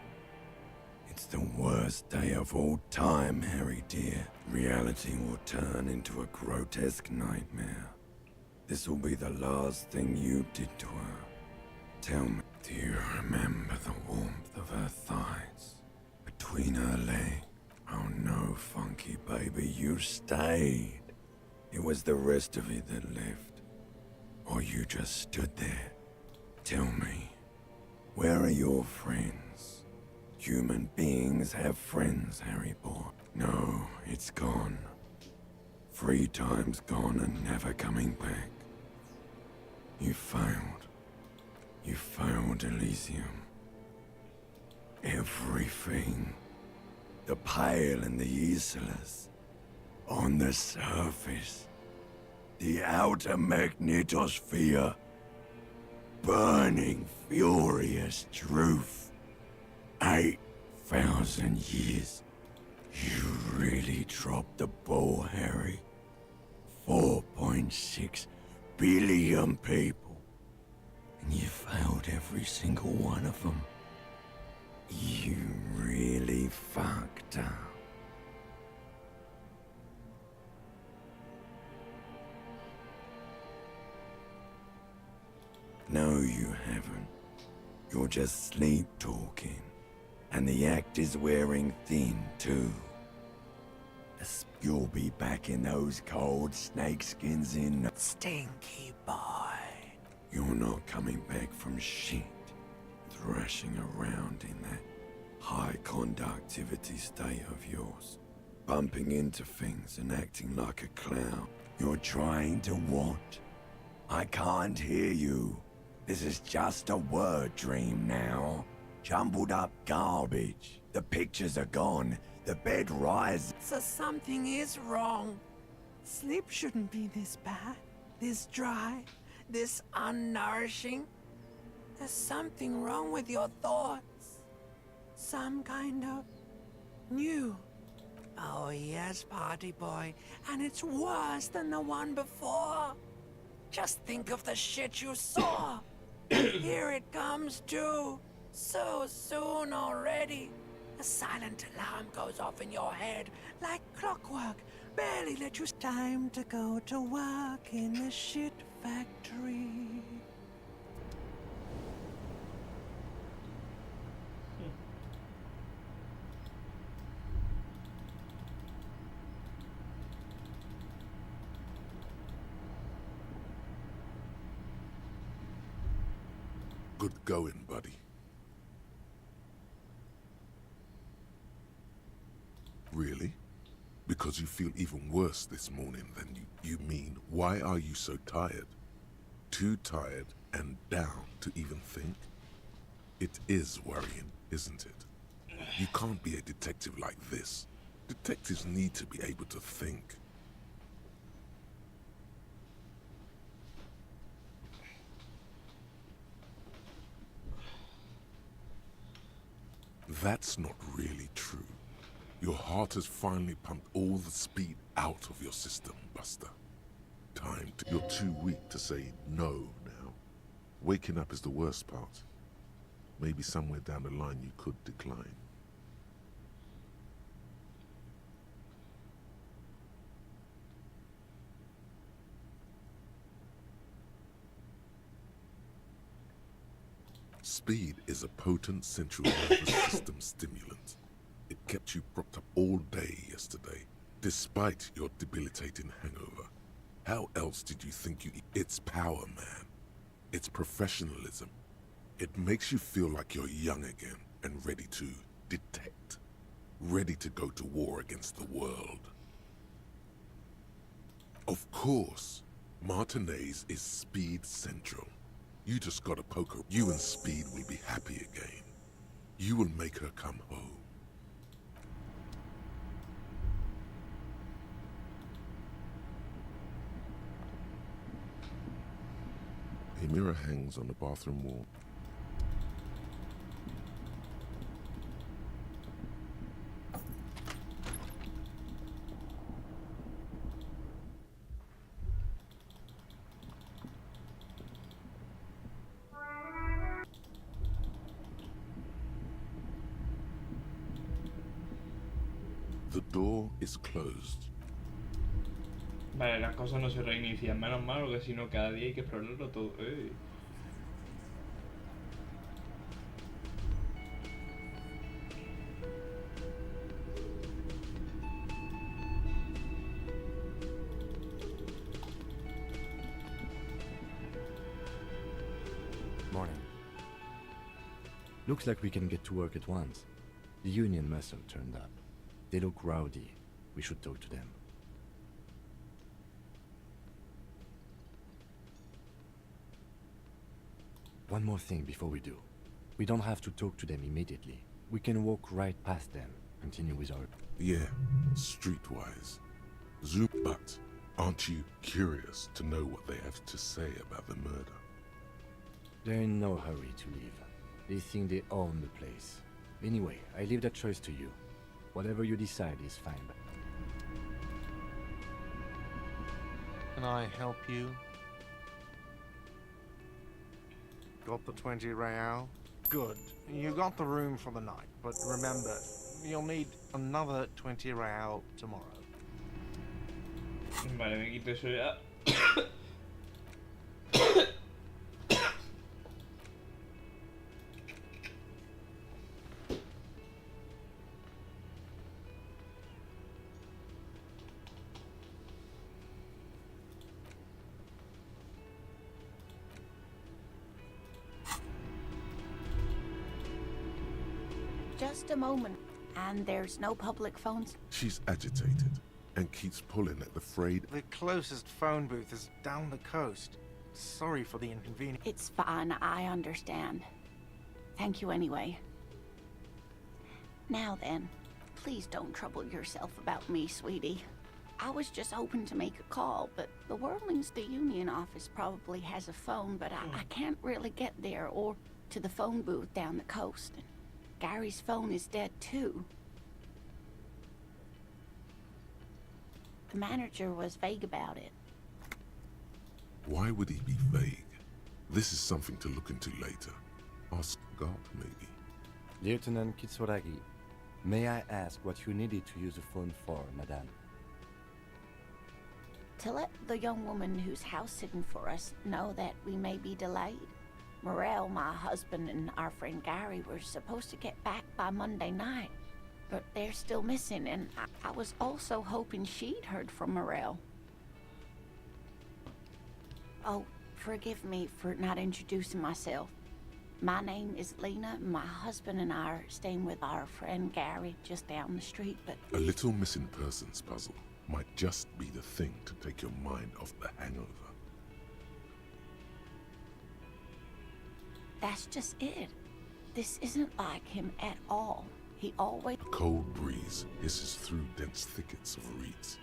It's the worst day of all time, Harry dear. Reality will turn into a grotesque nightmare. This will be the last thing you did to her. Tell me, do you remember the warmth of her thighs? Between her legs? Oh no, funky baby, you stayed. It was the rest of it that left. Or you just stood there. Tell me, where are your friends? Human beings have friends, Harry boy. No, it's gone. 3 times gone and never coming back. You failed. You failed, Elysium. Everything. The Pale and the Islas. On the surface. The outer magnetosphere. Burning, furious truth. 8,000 years. You really dropped the ball, Harry. 4.6 billion people. And you failed every single one of them. You really fucked up. No, you haven't. You're just sleep-talking. And the act is wearing thin, too. You'll be back in those cold snakeskins in... Stinky boy. You're not coming back from shit. Thrashing around in that high conductivity state of yours. Bumping into things and acting like a clown. You're trying to what? I can't hear you. This is just a word dream now. Jumbled up garbage. The pictures are gone. The bed rises. So something is wrong. Sleep shouldn't be this bad, this dry, this unnourishing. There's something wrong with your thoughts. Some kind of new. Oh yes, party boy. And it's worse than the one before. Just think of the shit you saw. Here it comes too. So soon already. A silent alarm goes off in your head like clockwork. Barely let you... Time to go to work in the shit factory. Good going, buddy. Really? Because you feel even worse this morning than you mean? Why are you so tired? Too tired and down to even think? It is worrying, isn't it? You can't be a detective like this. Detectives need to be able to think. That's not really true. Your heart has finally pumped all the speed out of your system, Buster. You're too weak to say no now. Waking up is the worst part. Maybe somewhere down the line you could decline. Speed is a potent central nervous system stimulant. It kept you propped up all day yesterday, despite your debilitating hangover. How else did you think you... It's power, man. It's professionalism. It makes you feel like you're young again and ready to detect. Ready to go to war against the world. Of course, Martinez is Speed Central. You just gotta poke her. You and Speed will be happy again. You will make her come home. A mirror hangs on the bathroom wall. The door is closed. Vale, las cosas no se reinician. Menos mal, porque si no cada día hay que explorarlo todo. ¡Ey! Morning. Looks like we can get to work at once. The union muscle turned up. They look rowdy. We should talk to them. One more thing before we do. We don't have to talk to them immediately. We can walk right past them, continue with our... Yeah, streetwise. Zoom, but aren't you curious to know what they have to say about the murder? They're in no hurry to leave. They think they own the place. Anyway, I leave that choice to you. Whatever you decide is fine. Can I help you? Got the 20 real? Good. You got the room for the night, but remember, you'll need another 20 real tomorrow. Vale, me quito eso ya. Just a moment. And there's no public phones? She's agitated and keeps pulling at the frayed... The closest phone booth is down the coast. Sorry for the inconvenience. It's fine, I understand. Thank you anyway. Now then, please don't trouble yourself about me, sweetie. I was just hoping to make a call, but the Whirlington Union office probably has a phone, but I can't really get there or to the phone booth down the coast. Gary's phone is dead too. The manager was vague about it. Why would he be vague? This is something to look into later. Ask God, maybe. Lieutenant Kitsuragi, may I ask what you needed to use the phone for, madame? To let the young woman who's house-sitting for us know that we may be delayed. Morel, my husband, and our friend Gary were supposed to get back by Monday night, but they're still missing, and I was also hoping she'd heard from Morel. Oh, forgive me for not introducing myself. My name is Lena. My husband and I are staying with our friend Gary just down the street, but... A little missing persons puzzle might just be the thing to take your mind off the hangover. That's just it. This isn't like him at all. He always... A cold breeze hisses through dense thickets of reeds.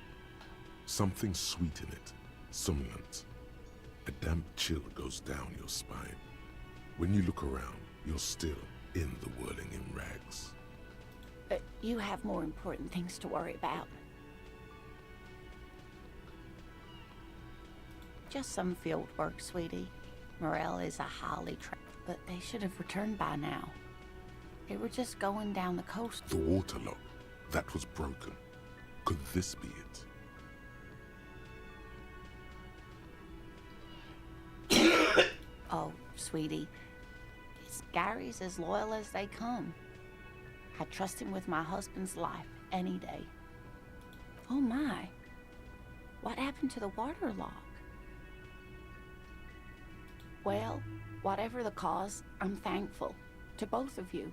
Something sweet in it, somnolent. A damp chill goes down your spine. When you look around, you're still in the whirling in rags. But you have more important things to worry about. Just some field work, sweetie. Morel is a highly but they should have returned by now. They were just going down the coast. The water lock, that was broken. Could this be it? Oh, sweetie. Gary's as loyal as they come. I trust him with my husband's life any day. Oh my. What happened to the water lock? Well, whatever the cause, I'm thankful. To both of you.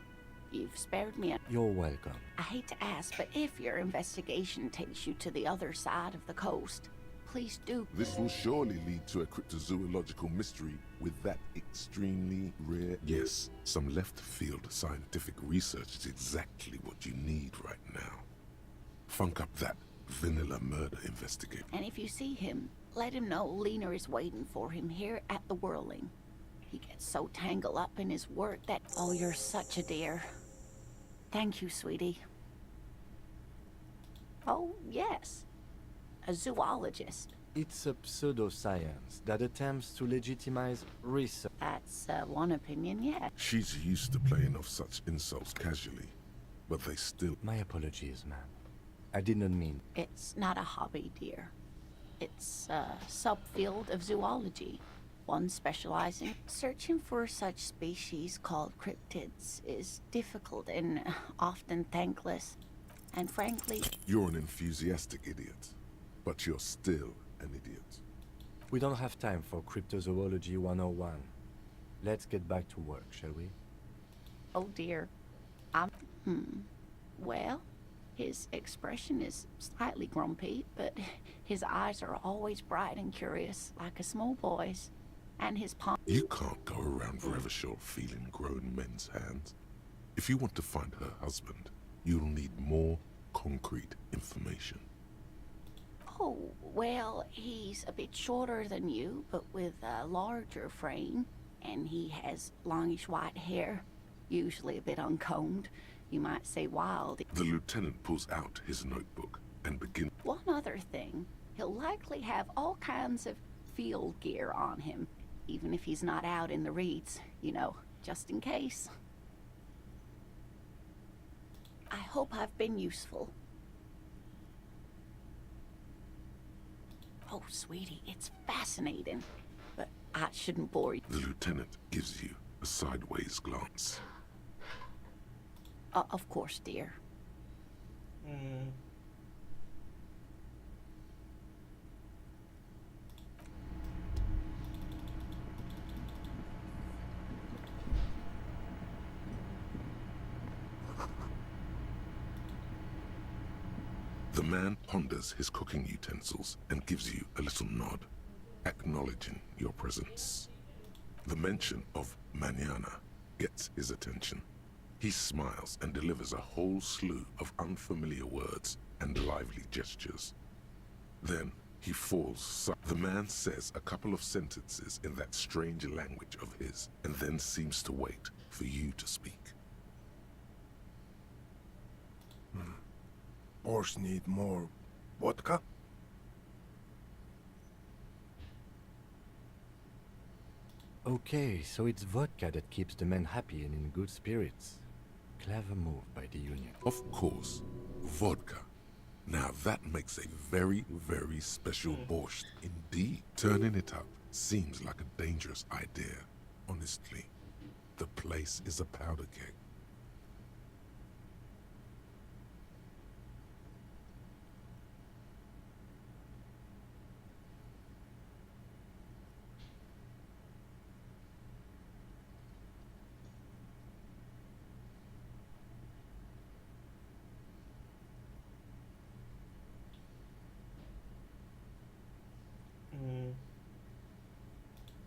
You've spared me. You're welcome. I hate to ask, but if your investigation takes you to the other side of the coast, please do. This will surely lead to a cryptozoological mystery with that extremely rare... Yes, some left-field scientific research is exactly what you need right now. Funk up that vanilla murder investigator. And if you see him, let him know Lena is waiting for him here at the Whirling. He gets so tangled up in his work that... Oh, you're such a dear. Thank you, sweetie. Oh, yes. A zoologist. It's a pseudoscience that attempts to legitimize research. That's one opinion, yeah. She's used to playing off such insults casually, but they still... My apologies, ma'am. I did not mean... It's not a hobby, dear. It's a subfield of zoology. One specializing. Searching for such species called cryptids is difficult and often thankless. And frankly... You're an enthusiastic idiot, but you're still an idiot. We don't have time for Cryptozoology 101. Let's get back to work, shall we? Oh dear. Well, his expression is slightly grumpy, but his eyes are always bright and curious, like a small boy's. And his palm... You can't go around Revachol feeling grown men's hands. If you want to find her husband, you'll need more concrete information. Oh, well, he's a bit shorter than you, but with a larger frame. And he has longish white hair, usually a bit uncombed. You might say wild. The lieutenant pulls out his notebook and begins... One other thing, he'll likely have all kinds of field gear on him, even if he's not out in the reeds, you know, just in case. I hope I've been useful. Oh, sweetie, it's fascinating, but I shouldn't bore you. The lieutenant gives you a sideways glance. Of course, dear. The man ponders his cooking utensils and gives you a little nod, acknowledging your presence. The mention of mañana gets his attention. He smiles and delivers a whole slew of unfamiliar words and lively gestures. Then he falls silent. The man says a couple of sentences in that strange language of his and then seems to wait for you to speak. Borscht need more vodka? Okay, so it's vodka that keeps the men happy and in good spirits. Clever move by the Union. Of course, vodka. Now that makes a very, very special borscht indeed. Turning it up seems like a dangerous idea. Honestly, the place is a powder keg.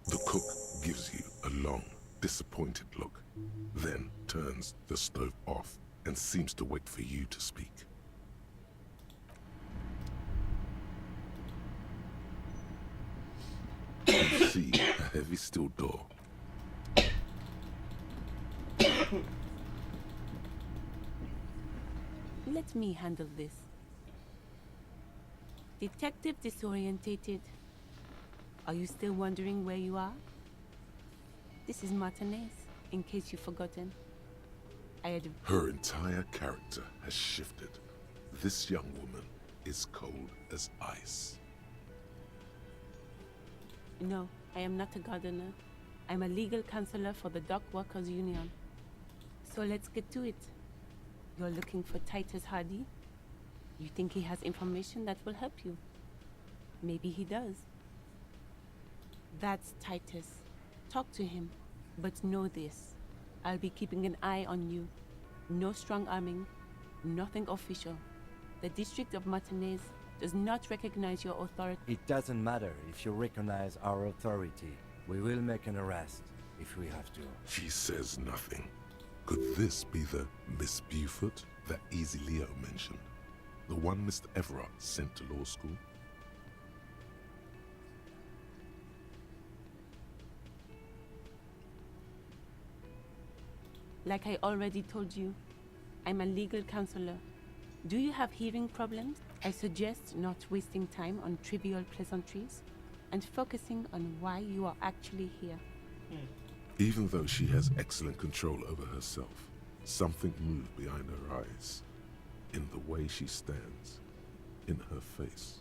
The cook gives you a long, disappointed look, then turns the stove off and seems to wait for you to speak. You see a heavy steel door. Let me handle this. Detective disorientated. Are you still wondering where you are? This is Martinez, in case you've forgotten. Her entire character has shifted. This young woman is cold as ice. No, I am not a gardener. I'm a legal counselor for the Dock Workers Union. So let's get to it. You're looking for Titus Hardy? You think he has information that will help you? Maybe he does. That's Titus. Talk to him. But know this. I'll be keeping an eye on you. No strong arming. Nothing official. The District of Martinez does not recognize your authority. It doesn't matter if you recognize our authority. We will make an arrest if we have to. She says nothing. Could this be the Miss Beaufort that Easy Leo mentioned? The one Mr. Everard sent to law school? Like I already told you, I'm a legal counselor. Do you have hearing problems? I suggest not wasting time on trivial pleasantries and focusing on why you are actually here. Even though she has excellent control over herself, something moved behind her eyes, in the way she stands, in her face.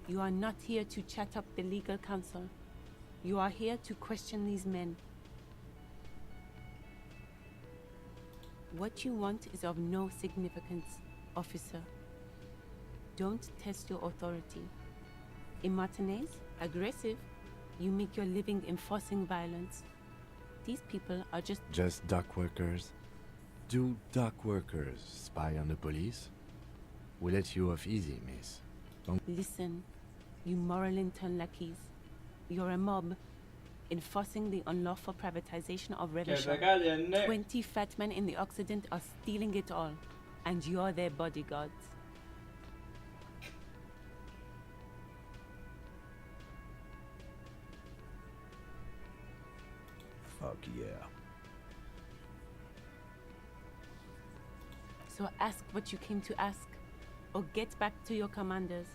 You are not here to chat up the legal counsel. You are here to question these men. What you want is of no significance, officer. Don't test your authority. In Martinez, aggressive, you make your living enforcing violence. These people are Just dock workers? Do dock workers spy on the police? We let you off easy, miss. Listen, you moral intern lackeys. You're a mob, enforcing the unlawful privatization of Que se Revachol. callen, ne? 20 fat men in the Occident are stealing it all, and you're their bodyguards. Fuck yeah. So ask what you came to ask, or get back to your commanders.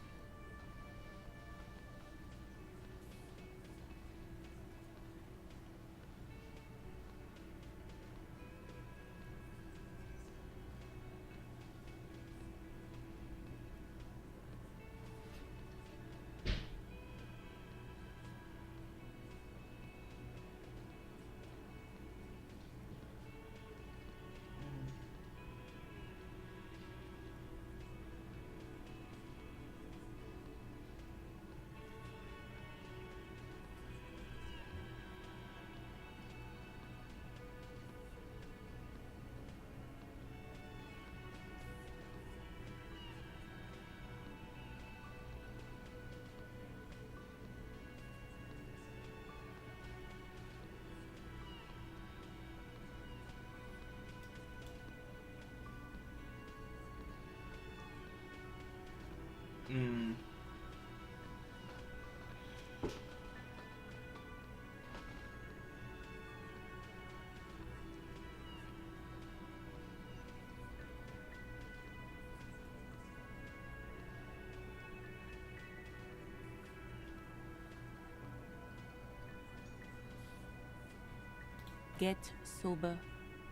Get sober.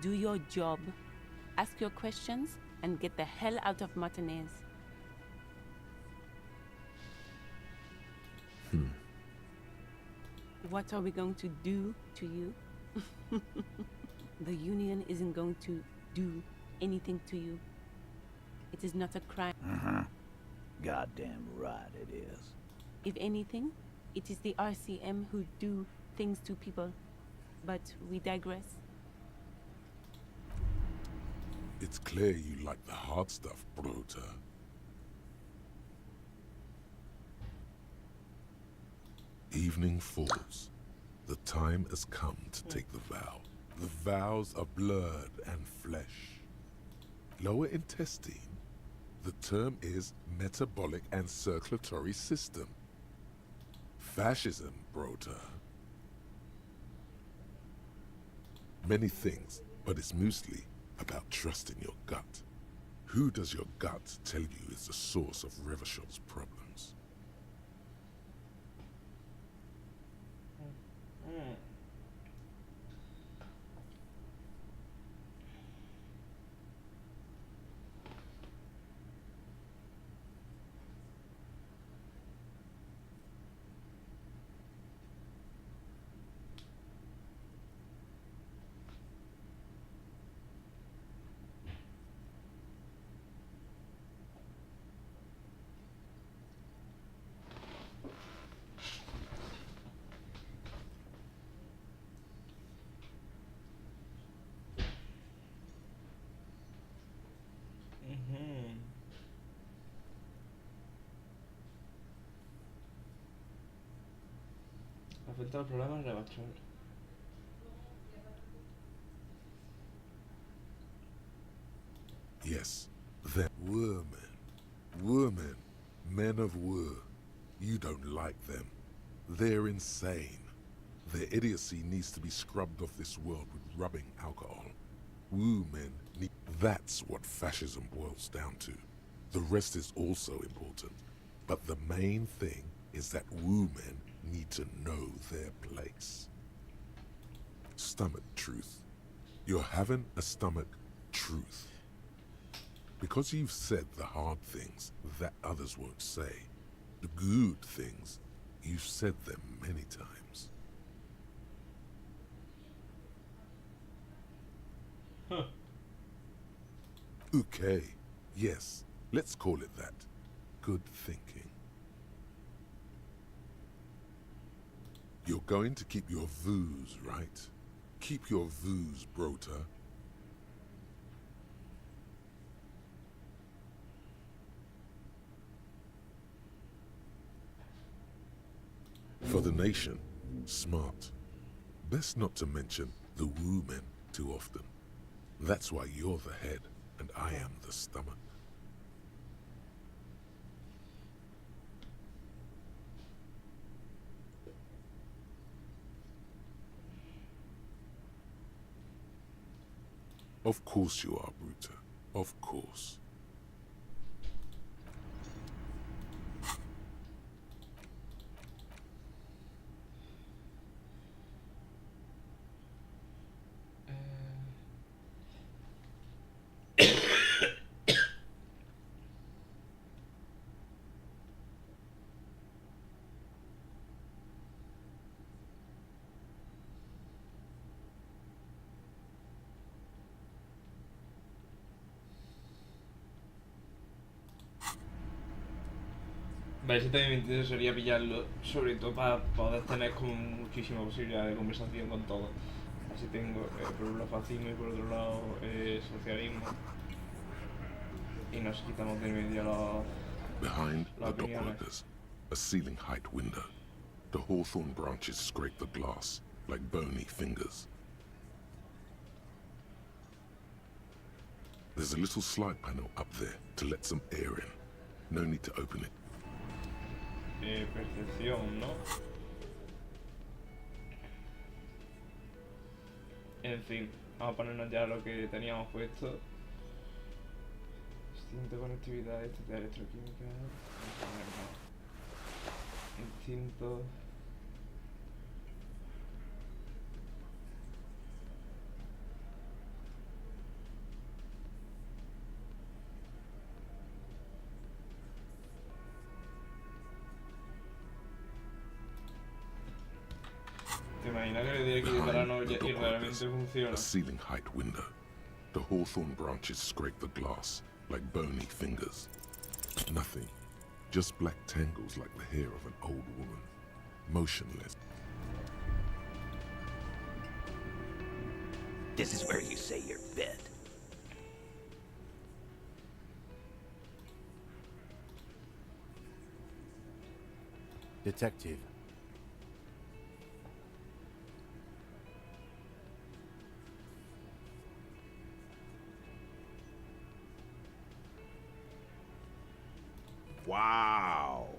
Do your job. Ask your questions and get the hell out of Martinez. What are we going to do to you? The Union isn't going to do anything to you. It is not a crime. Goddamn right it is. If anything, it is the RCM who do things to people. But we digress. It's clear you like the hard stuff, Brota. Evening falls. The time has come to take the vow. The vows are blood and flesh. Lower intestine. The term is metabolic and circulatory system. Fascism, Brota. Many things, but it's mostly about trusting your gut. Who does your gut tell you is the source of Revershol's problems? Afecta el problema de Rebachol. Yes, they're Women, men of Wur. You don't like them. They're insane. Their idiocy needs to be scrubbed off this world with rubbing alcohol. Wu men need... That's what fascism boils down to. The rest is also important. But the main thing is that Wu men need to know their place. Stomach truth. You're having a stomach truth. Because you've said the hard things that others won't say, the good things, you've said them many times. Huh. Okay, yes, let's call it that. Good thinking. You're going to keep your vooz, right? Keep your vooz, Brota. For the nation, smart. Best not to mention the Wu men too often. That's why you're the head and I am the stomach. Of course you are, Bruta. Of course. Vale, ese también me interesaría pillarlo, sobre todo para poder tener como muchísima posibilidad de conversación con todos. Así tengo por un lado fascismo y por otro lado socialismo. Y nos quitamos de medio Behind las the opiniones. dockworkers, a ceiling height window. The hawthorn branches scrape the glass like bony fingers. There's a little slide panel up there to let some air in. No need to open it. Percepción, ¿no? En fin, vamos a ponernos ya lo que teníamos puesto. Instinto, conectividad, electroquímica. Instinto. ¿Te imaginas que le diré que quitar la Behind novia the y realmente dockworkers, funciona? a ceiling height window. The hawthorn branches scrape the glass like bony fingers. Nothing. Just black tangles like the hair of an old woman. Motionless. This is where you say your bit. Detective. Wow.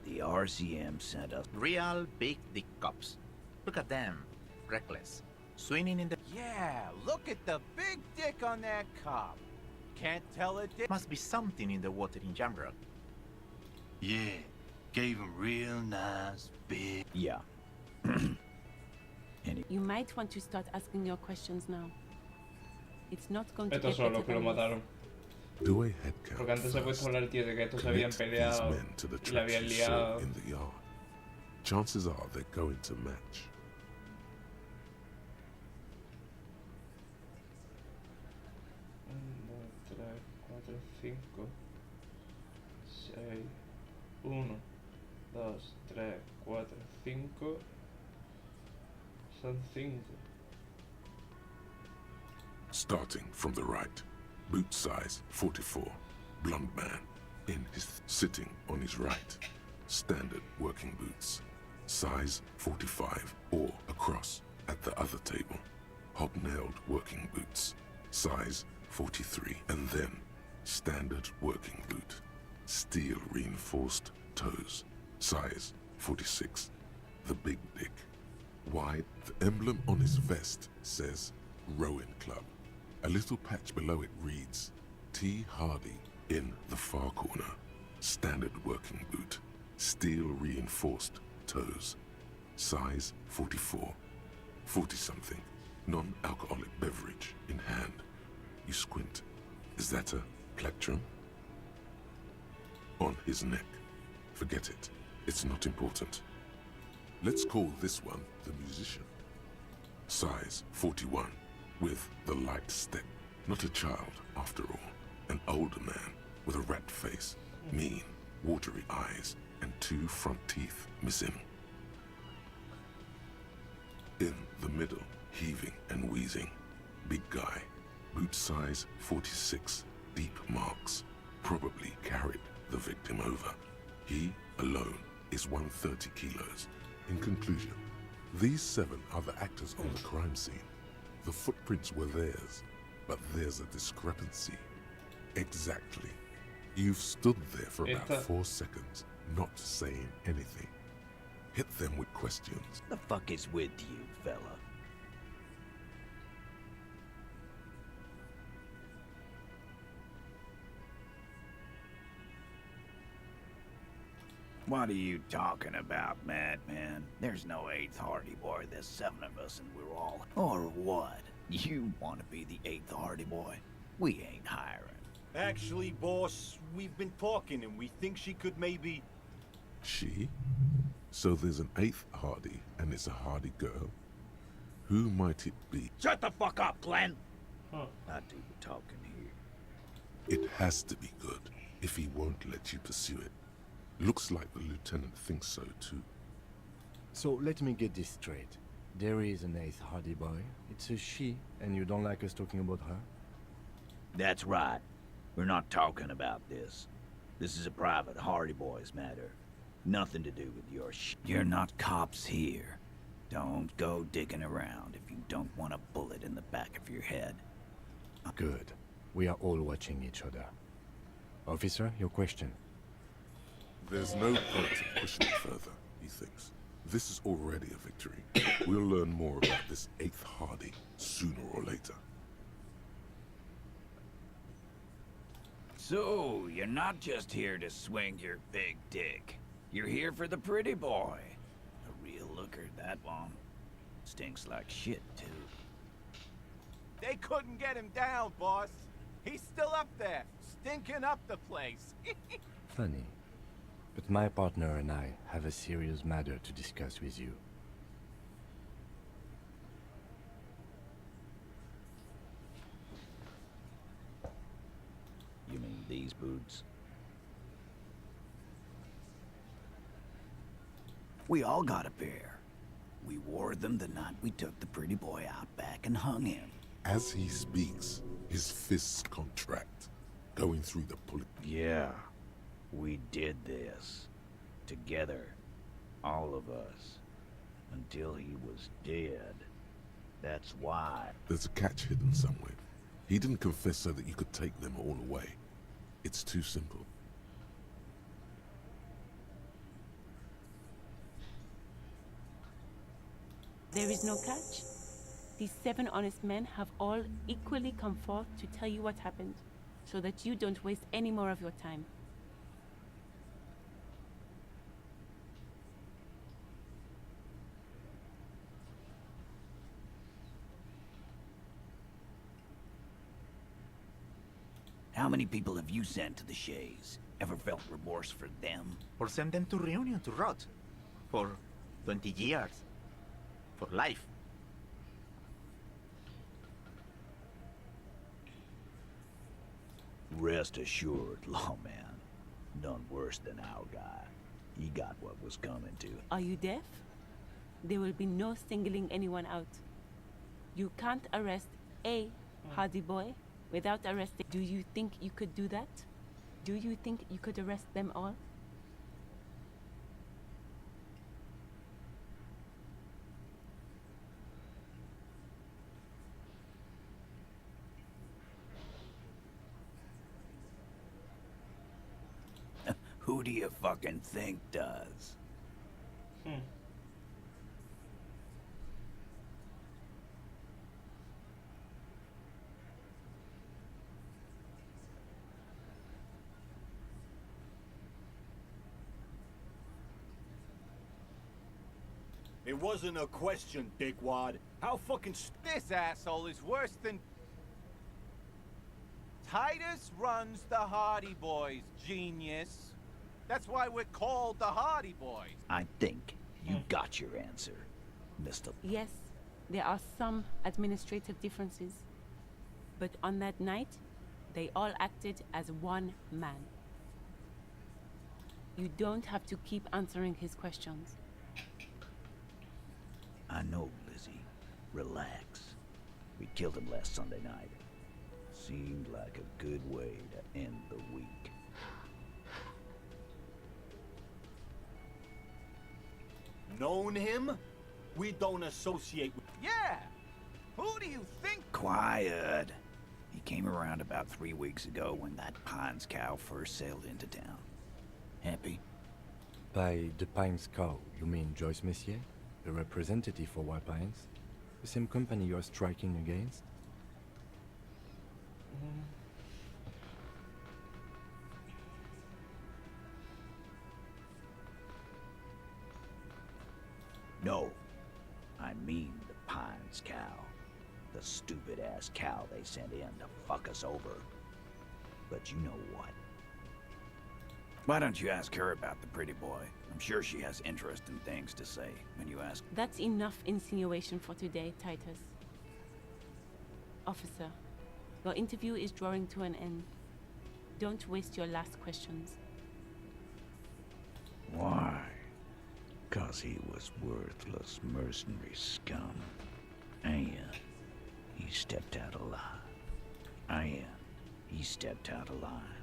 The RCM sent us real big dick cops. Look at them. Reckless. Swinging in the... Yeah, look at the big dick on that cop. can't tell it. Must be something in the water in general. Yeah, gave him real nice, big... Yeah. You might want to start asking your questions now. It's not going to Estos get son better los que lo than this. mataron. Do a head count Porque antes se ha puesto a first. hablar el tío de que estos se habían Connect these peleado men to the y la tracks habían you saw liado. in the yard. Chances are they're going to match. 1, 2, 3, 4, 5, 6, 1, 2, 3, 4, 5. Son 5. Starting from the right, boot size 44, blonde man, sitting on his right, standard working boots, size 45 or across at the other table, hobnailed working boots, size 43, and then standard working boot, steel reinforced toes, size 46, the big dick. Wide, the emblem on his vest says Rowing Club. A little patch below it reads T. Hardy in the far corner. Standard working boot. Steel reinforced toes. Size 44. 40-something. Non-alcoholic beverage in hand. You squint. Is that a plectrum? On his neck. Forget it. It's not important. Let's call this one the musician. Size 41. With the light step. Not a child, after all. An older man with a rat face, mean, watery eyes, and 2 front teeth missing. In the middle, heaving and wheezing. Big guy. Boot size 46. Deep marks. Probably carried the victim over. He, alone, is 130 kilos. In conclusion, these 7 are the actors on the crime scene. The footprints were theirs, but there's a discrepancy. Exactly. You've stood there for about 4 seconds, not saying anything. Hit them with questions. The fuck is with you, fella? What are you talking about, madman? There's no 8th Hardy Boy, there's 7 of us and we're all... Or what? You want to be the 8th Hardy Boy? We ain't hiring. Actually, boss, we've been talking and we think she could maybe... She? So there's an 8th Hardy, and it's a Hardy girl? Who might it be? Shut the fuck up, Glenn! Not even talking here. It has to be good, if he won't let you pursue it. Looks like the lieutenant thinks so too. So let me get this straight. There is an 8th Hardy Boy. It's a she, and you don't like us talking about her? That's right. We're not talking about this. This is a private Hardy Boys matter. Nothing to do with your You're not cops here. Don't go digging around if you don't want a bullet in the back of your head. Good. We are all watching each other. Officer, your question. There's no point in pushing it further, he thinks. This is already a victory. We'll learn more about this 8th Hardy sooner or later. So, you're not just here to swing your big dick. You're here for the pretty boy. A real looker, that one. Stinks like shit, too. They couldn't get him down, boss. He's still up there, stinking up the place. Funny. But my partner and I have a serious matter to discuss with you. You mean these boots? We all got a pair. We wore them the night we took the pretty boy out back and hung him. As he speaks, his fists contract, going through the pulley. Yeah, we did this. Together. All of us. Until he was dead. That's why. There's a catch hidden somewhere. He didn't confess so that you could take them all away. It's too simple. There is no catch. These 7 honest men have all equally come forth to tell you what happened. so that you don't waste any more of your time. How many people have you sent to the Shays? Ever felt remorse for them? Or send them to Reunion to rot. For 20 years. For life. Rest assured, lawman. None worse than our guy. He got what was coming to. Are you deaf? There will be no singling anyone out. You can't arrest a hardy boy without arresting. Do you think you could do that? Do you think you could arrest them all? Who do you fucking think does? It wasn't a question, dickwad. How fucking This asshole is worse than... Titus runs the Hardy Boys, genius. That's why we're called the Hardy Boys. I think you got your answer, Mr. Yes, there are some administrative differences. But on that night, they all acted as one man. You don't have to keep answering his questions. I know, Lizzie. Relax. We killed him last Sunday night. Seemed like a good way to end the week. known him? We don't associate with... Yeah! Who do you think? Quiet. He came around about 3 weeks ago when that Pines cow first sailed into town. Happy? By the Pines cow, you mean Joyce Messier? The representative for White Pines? The same company you're striking against? No. I mean the Pines cow. The stupid-ass cow they sent in to fuck us over. But you know what? Why don't you ask her about the pretty boy? I'm sure she has interesting things to say when you ask. That's enough insinuation for today, Titus. Officer, your interview is drawing to an end. Don't waste your last questions. Why? 'Cause he was worthless mercenary scum. And he stepped out alive. And he stepped out alive.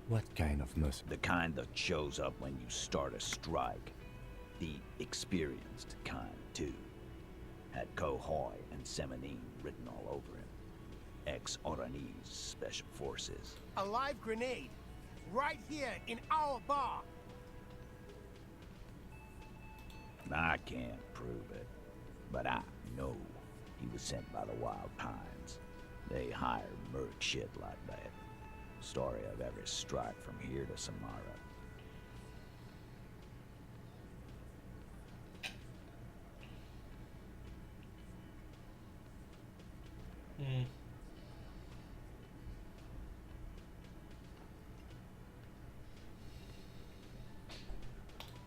What kind of mercy? The kind that shows up when you start a strike. The experienced kind, too. Had Cohoy and Seminine written all over him. Ex-Oranese Special Forces. A live grenade. Right here in our bar. I can't prove it, but I know he was sent by the Wild Pines. They hire merc shit like that. Story of every strike from here to Samara.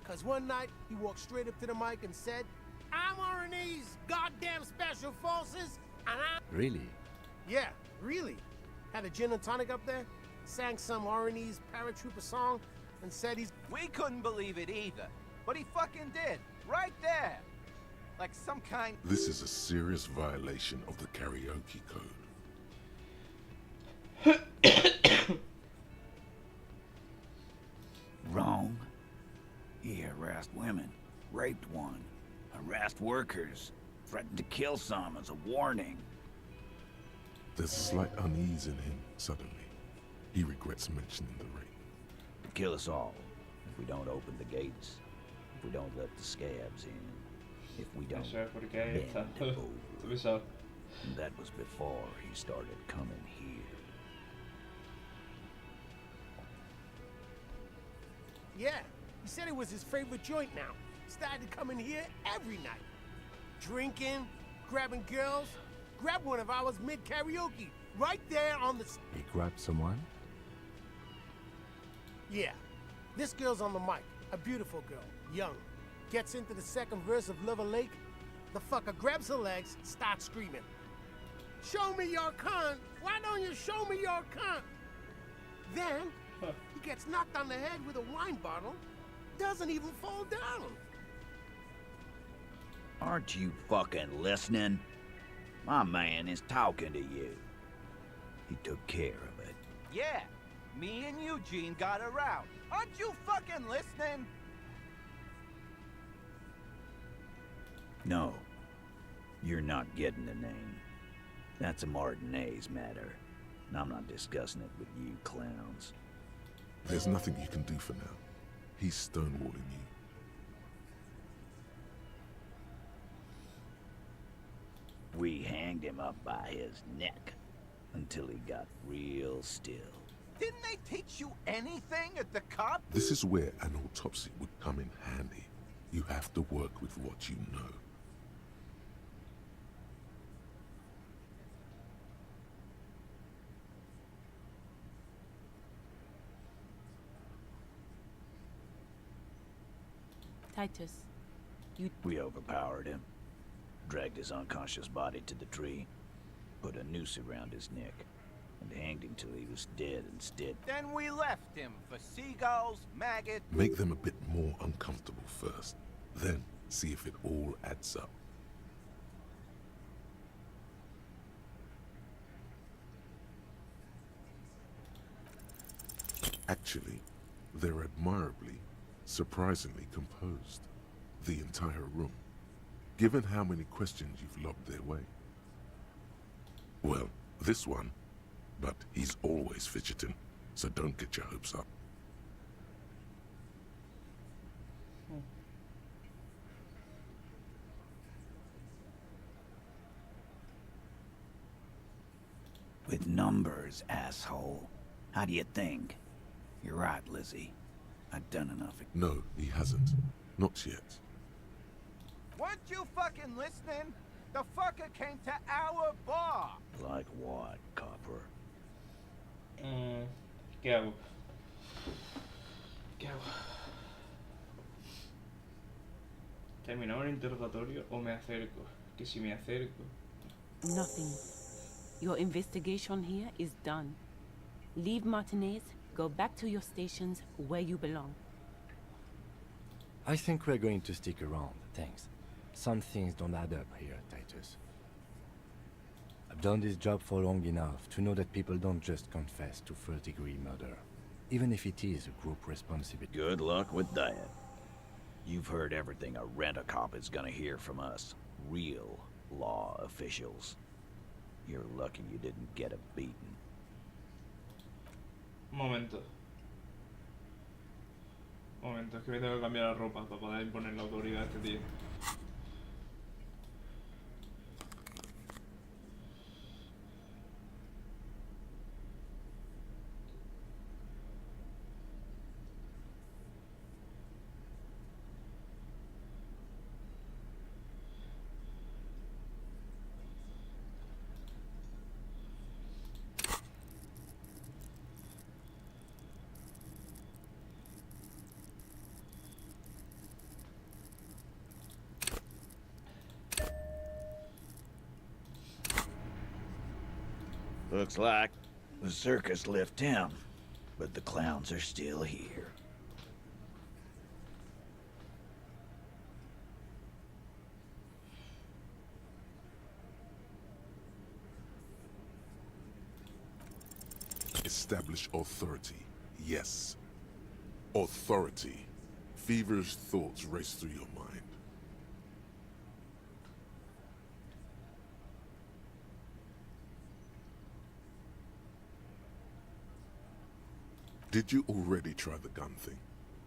Cause one night he walked straight up to the mic and said, "I'm Oranese goddamn special forces, and I..." Really? Yeah, really. Had a gin and tonic up there, sang some Oranese paratrooper song, and said he's... We couldn't believe it either, but he fucking did, right there. Like some kind... This is a serious violation of the karaoke code. Wrong. He harassed women, raped one, harassed workers, threatened to kill some as a warning. There's a slight unease in him, suddenly. He regrets mentioning the rape. To kill us all, if we don't open the gates, if we don't let the scabs in, if we don't bend over. And that was before he started coming here. Yeah, he said it was his favorite joint now. Started coming here every night. Drinking, grabbing girls. Grabbed one of ours mid-karaoke, right there on the... He grabbed someone? Yeah. This girl's on the mic. A beautiful girl. Young. Gets into the second verse of Liver Lake. The fucker grabs her legs, starts screaming. Show me your cunt! Why don't you show me your cunt? Then, he gets knocked on the head with a wine bottle. Doesn't even fall down. Aren't you fucking listening? My man is talking to you. He took care of it. Yeah, me and Eugene got around. Aren't you fucking listening? No, you're not getting the name. That's a Martinez matter, and I'm not discussing it with you clowns. There's nothing you can do for now. He's stonewalling you. We hanged him up by his neck until he got real still. Didn't they teach you anything at the cop? This is where an autopsy would come in handy. You have to work with what you know. Titus, We overpowered him, dragged his unconscious body to the tree, put a noose around his neck, and hanged him till he was dead instead. Then we left him for seagulls, maggots... Make them a bit more uncomfortable first, then see if it all adds up. Actually, they're admirably, surprisingly composed. The entire room, given how many questions you've lobbed their way. Well, this one, but he's always fidgeting, so don't get your hopes up. With numbers, asshole. How do you think? You're right, Lizzie. I've done enough. No, he hasn't. Not yet. Weren't you fucking listening? The fucker came to our bar. Like what, copper? ¿Qué hago? ¿Qué hago? ¿Terminamos el interrogatorio o me acerco? Que si me acerco... nothing. Your investigation here is done. Leave Martinez, go back to your stations where you belong. I think we're going to stick around, thanks. Some things don't add up here, Titus. I've done this job for long enough to know that people don't just confess to first-degree murder, even if it is a group responsibility. Good luck with that. You've heard everything a rent-a-cop is gonna hear from us. Real law officials. You're lucky you didn't get a beating. Un momento. Un momento, es que me tengo que cambiar la ropa para poder imponer la autoridad a este tío. Looks like the circus left him, but the clowns are still here. Establish authority. Yes. Authority. Feverish thoughts race through your mind. Did you already try the gun thing?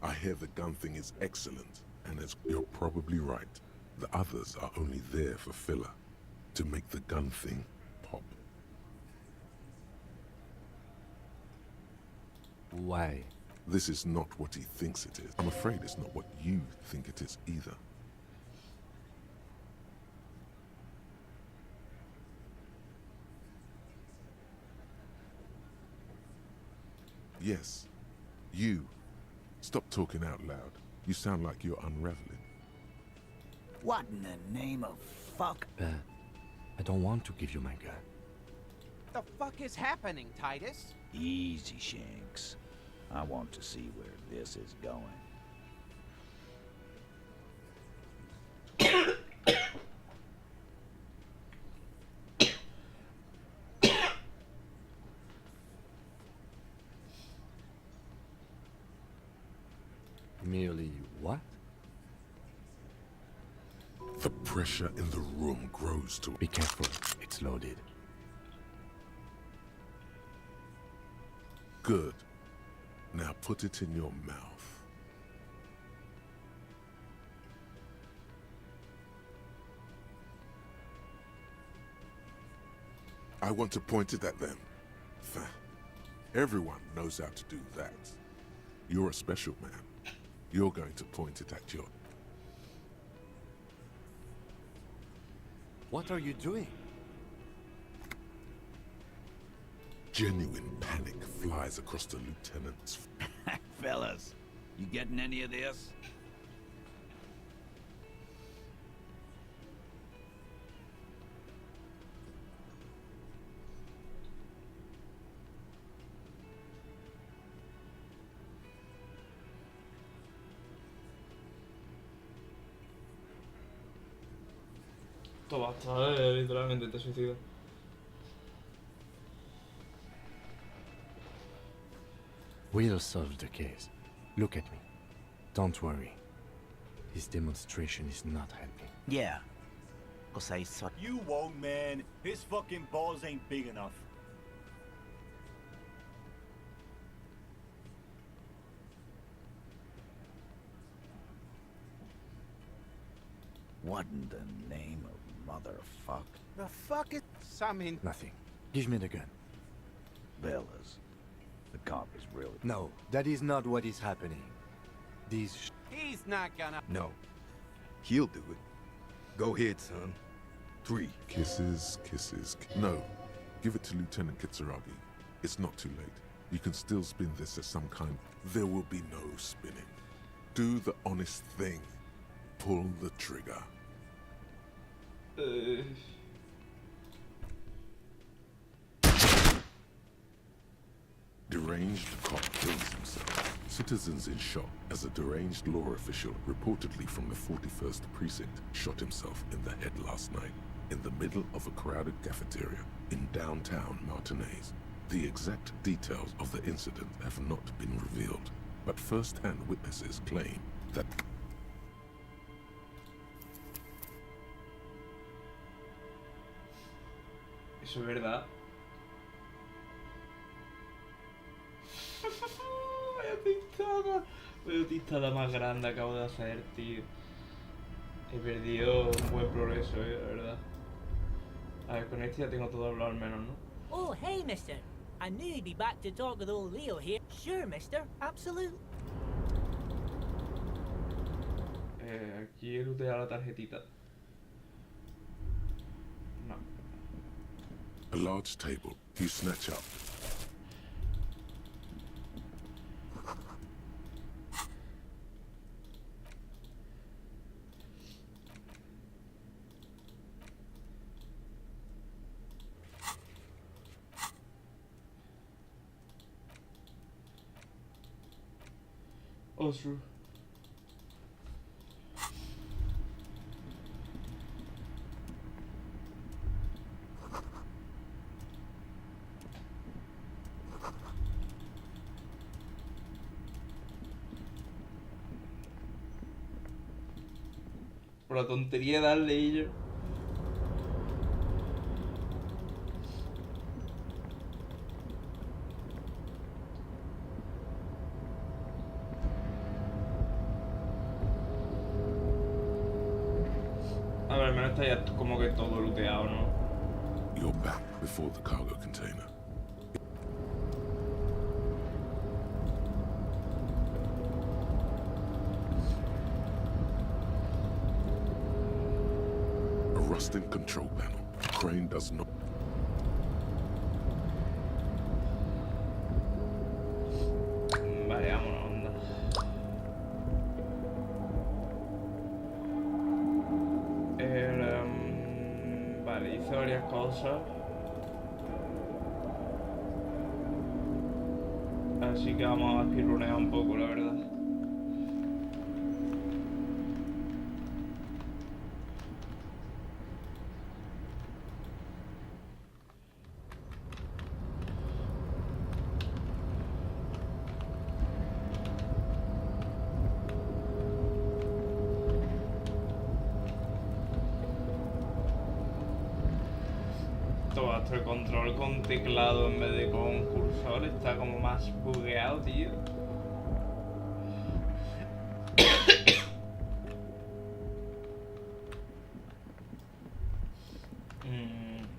I hear the gun thing is excellent, and as you're probably right, the others are only there for filler. to make the gun thing pop. Why? This is not what he thinks it is. I'm afraid it's not what you think it is either. Yes, you. Stop talking out loud. You sound like you're unraveling. What in the name of fuck? I don't want to give you my gun. The fuck is happening, Titus? Easy, Shanks. I want to see where this is going. Merely what? The pressure in the room grows to... Be careful, it's loaded. Good. Now put it in your mouth. I want to point it at them. Everyone knows how to do that. You're a special man. You're going to point it at your... What are you doing? Genuine panic flies across the lieutenant's... Fellas, you getting any of this? Esto basta, literalmente te suicidas. We'll solve the case. Look at me. Don't worry. This demonstration is not helping. Yeah. Cause I saw... You won't, man. His fucking balls ain't big enough. What in the name of motherfuck? The fuck is... Something. Nothing. Give me the gun. Fellas, the cop is really... No, that is not what is happening. These... He's not gonna... No. He'll do it. Go ahead, son. 3. Kisses, kisses... No. Give it to Lieutenant Kitsuragi. It's not too late. You can still spin this as some kind... There will be no spinning. Do the honest thing. Pull the trigger. Deranged cop kills himself. Citizens in shock as a deranged law official reportedly from the 41st precinct shot himself in the head last night in the middle of a crowded cafeteria in downtown Martinez. The exact details of the incident have not been revealed, but first-hand witnesses claim that Eso es verdad. Vaya tistada más grande acabo de hacer, tío. He perdido un buen progreso, la verdad. A ver, con este ya tengo todo hablado al menos, ¿no? Oh, hey, mister. I knew you'd be back to talk with old Leo here. Sure, mister. Absolute. Aquí he looteado la tarjetita. No. a large table you snatch up. Oh, true. Por la tontería de darle ello. A ver, al menos está ya como que todo looteado, ¿no? You're back before the cargo container. A rusting control panel. Crane does not. Vale, vámonos, anda. Vale, hice varias cosas. Así que vamos a pirunear un poco, la verdad. Todo hasta el control con teclado en vez de con cursor está como más bugueado, tío.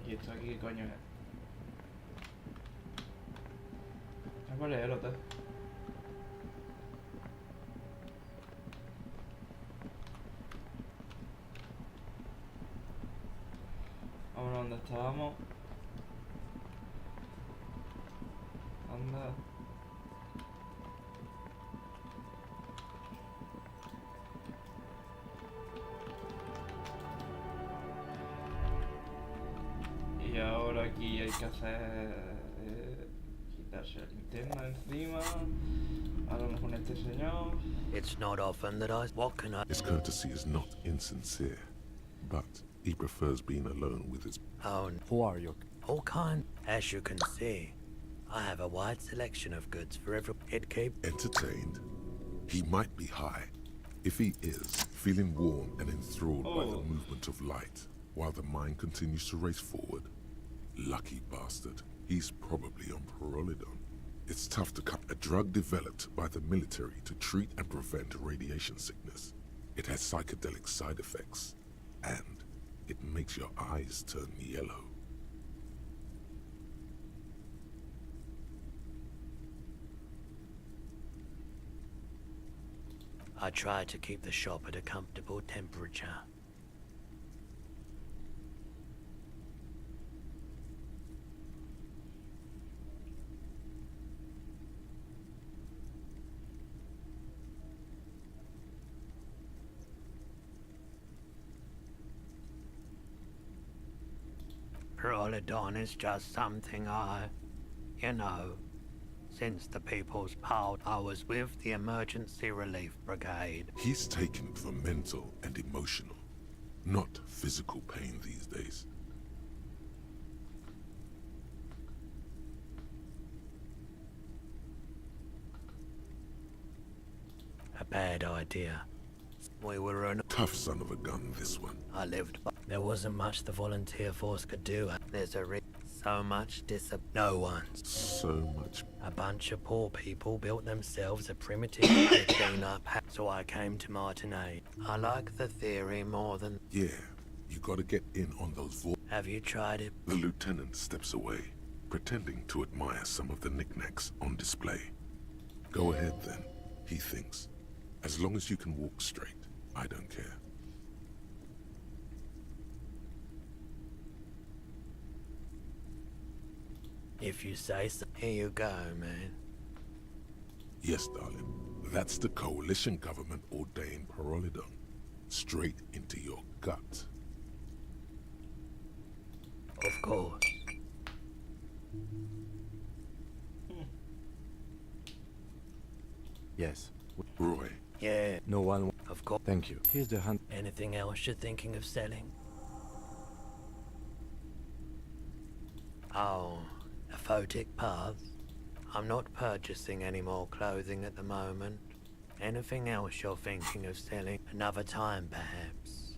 ¿Y esto aquí qué coño es? ¿Cuál es el hotel? Vámonos donde estábamos. Anda. Y ahora aquí hay que hacer quitarse la linterna encima. Hablamos con este señor. It's not often that what can I... His courtesy is not insincere, but he prefers being alone with his... Oh, Who are you? all kind. As you can see, I have a wide selection of goods for every... It keep... Entertained? He might be high. If he is, feeling warm and enthralled by the movement of light, while the mind continues to race forward. Lucky bastard. He's probably on Pyrrolidon. It's tough to cut a drug developed by the military to treat and prevent radiation sickness. It has psychedelic side effects, and it makes your eyes turn yellow. I try to keep the shop at a comfortable temperature. Pyrrolidon is just something you know, since the People's Power, I was with the Emergency Relief Brigade. He's taken for mental and emotional, not physical pain these days. A bad idea. We were an... Tough son of a gun, this one. I lived by... There wasn't much the volunteer force could do. There's so much no one's. So much. A bunch of poor people built themselves a primitive clean-up house, so I came to Martinez. I like the theory more than... Yeah, you gotta get in on those Have you tried it? The lieutenant steps away, pretending to admire some of the knickknacks on display. Go ahead then, he thinks. As long as you can walk straight, I don't care. If you say so. Here you go, man. Yes, darling. That's the coalition government ordained Pyrrolidon. Straight into your gut. Of course. Yes. Roy. Yeah. No one... Of course. Thank you. Here's the hunt. Anything else you're thinking of selling? Oh, a photic path. I'm not purchasing any more clothing at the moment. Anything else you're thinking of selling? Another time, perhaps?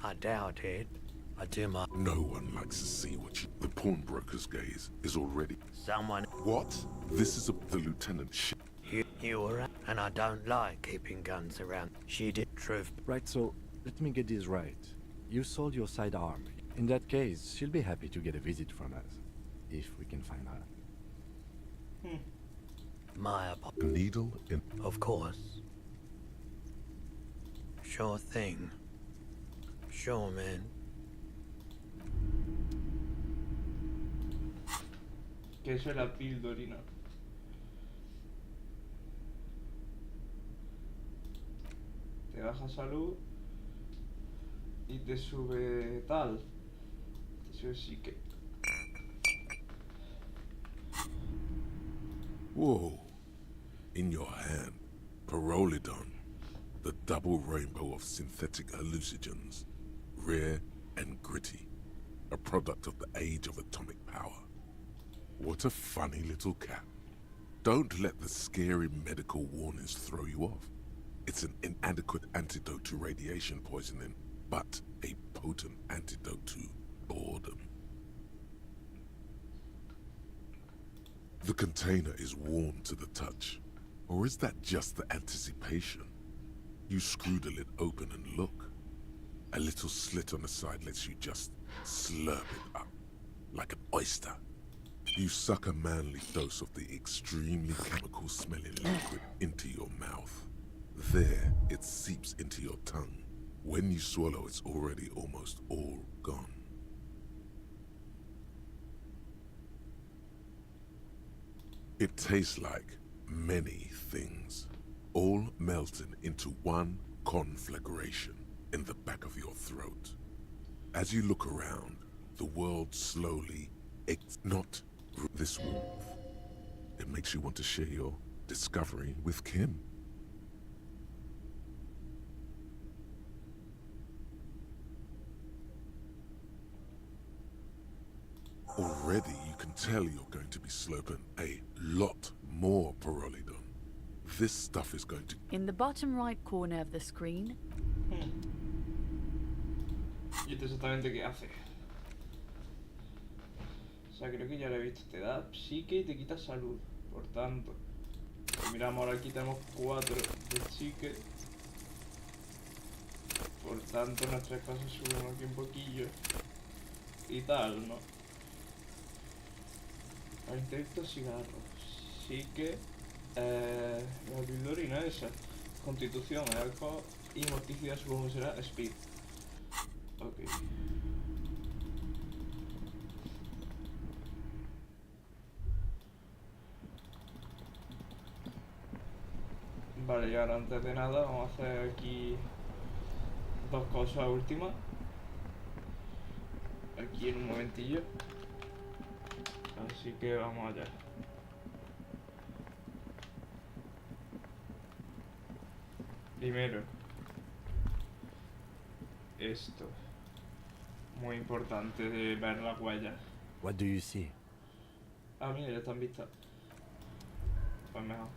I doubt it. I do my... No one likes to see what you... The pawnbroker's gaze is already... Someone... What? This is the lieutenant shit. You were... And I don't like keeping guns around. She did truth. Right, so let me get this right. You sold your sidearm. In that case, she'll be happy to get a visit from us, if we can find her. My A needle in... Of course. Sure thing. Sure, man. Que eso es la pildorina. Te baja salud y te sube tal. Te sube psique. Whoa. In your hand, Pyrrolidon, the double rainbow of synthetic hallucinogens, rare and gritty, a product of the age of atomic power. What a funny little cat. Don't let the scary medical warnings throw you off. It's an inadequate antidote to radiation poisoning, but a potent antidote to boredom. The container is warm to the touch, or is that just the anticipation? You screw the lid open and look. A little slit on the side lets you just slurp it up, like an oyster. You suck a manly dose of the extremely chemical-smelling liquid into your mouth. There, it seeps into your tongue. When you swallow, it's already almost all gone. It tastes like many things, all melting into one conflagration in the back of your throat. As you look around, the world slowly not this warmth. It makes you want to share your discovery with Kim. Already you can tell you're going to be slurping a lot more Pyrrolidon. This stuff is going to... In the bottom right corner of the screen. Y esto exactamente qué hace. O sea, creo que ya lo he visto. Te da psique y te quita salud. Por tanto, pues miramos ahora aquí tenemos 4 de psique. Por tanto, nuestras cosas suben aquí un poquillo. Y tal, ¿no? Intento cigarro. Psique. La pildorina esa. Constitución, alcohol. Y morticidad supongo que será speed. Ok. Vale, y ahora antes de nada vamos a hacer aquí dos cosas últimas. Aquí en un momentillo. Así que vamos allá. Primero, esto. Muy importante de ver las huellas. What do you see? Ah, mira, ya están vistas. Pues mejor.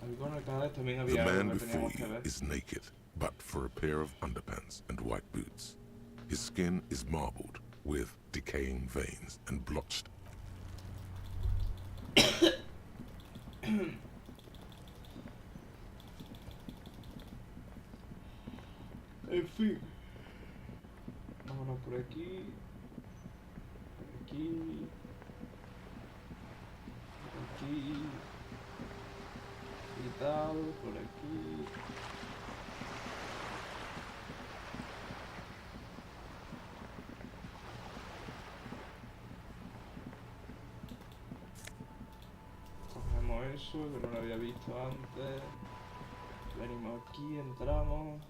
Alguna cada vez también The había algo man que before teníamos que you ver. is naked, but for a pair of underpants and white boots. His skin is marbled with decaying veins and blotched. En fin. Vámonos por aquí. Por aquí. Por aquí. Y tal, por aquí. Cogemos eso, que no lo había visto antes. Venimos aquí, entramos.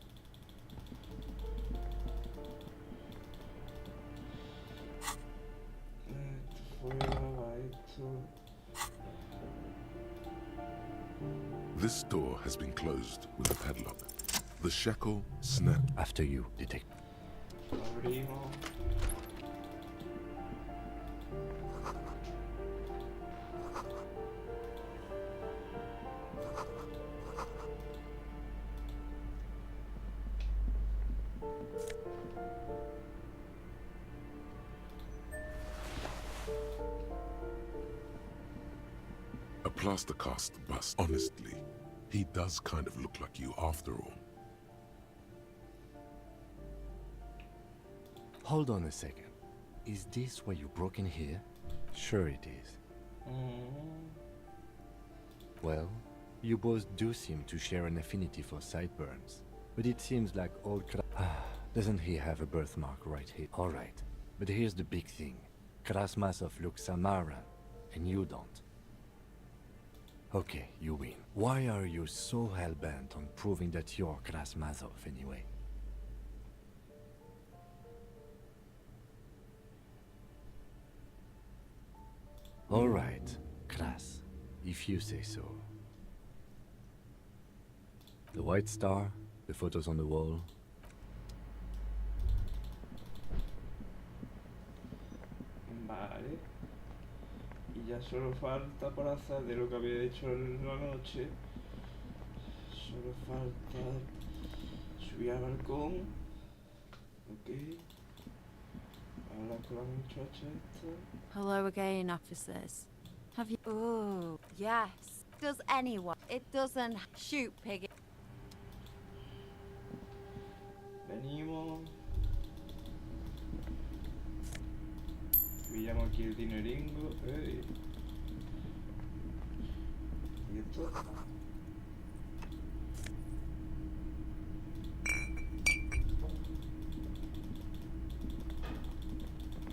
This door has been closed with a padlock. The shackle snapped. After you, detective. Abrimos. A plaster cast bust. Honestly, he does kind of look like you after all. Hold on a second. Is this where you broke in here? Sure it is. Well, you both do seem to share an affinity for sideburns. But it seems like old doesn't he have a birthmark right here? Alright, but here's the big thing. Krasmasov looks Samaran, and you don't. Okay, you win. Why are you so hell-bent on proving that you're Krasmasov anyway? Alright, Kras, if you say so. The White Star, the photos on the wall. Vale. Y ya solo falta por hacer de lo que había hecho en la noche. Solo falta subir al balcón. Ok. Hablar con la muchacha esta. Hello again, officers. Have you... Oh, yes. Does anyone... It doesn't... Shoot, piggy. Venimos. Pillamos aquí el dineringo. Ey. ¿Y esto?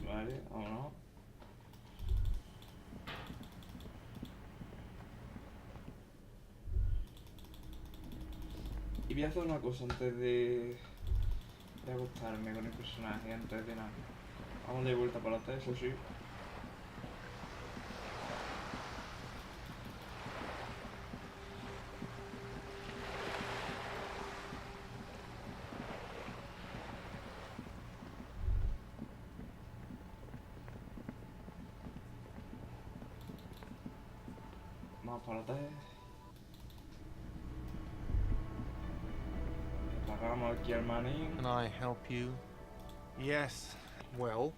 Vale, vámonos. Y voy a hacer una cosa antes de acostarme con el personaje, antes de nada. Vamos de vuelta para atrás, eso sí. Vamos para atrás. Apagamos aquí al manín. Can I help you? Yes. Well.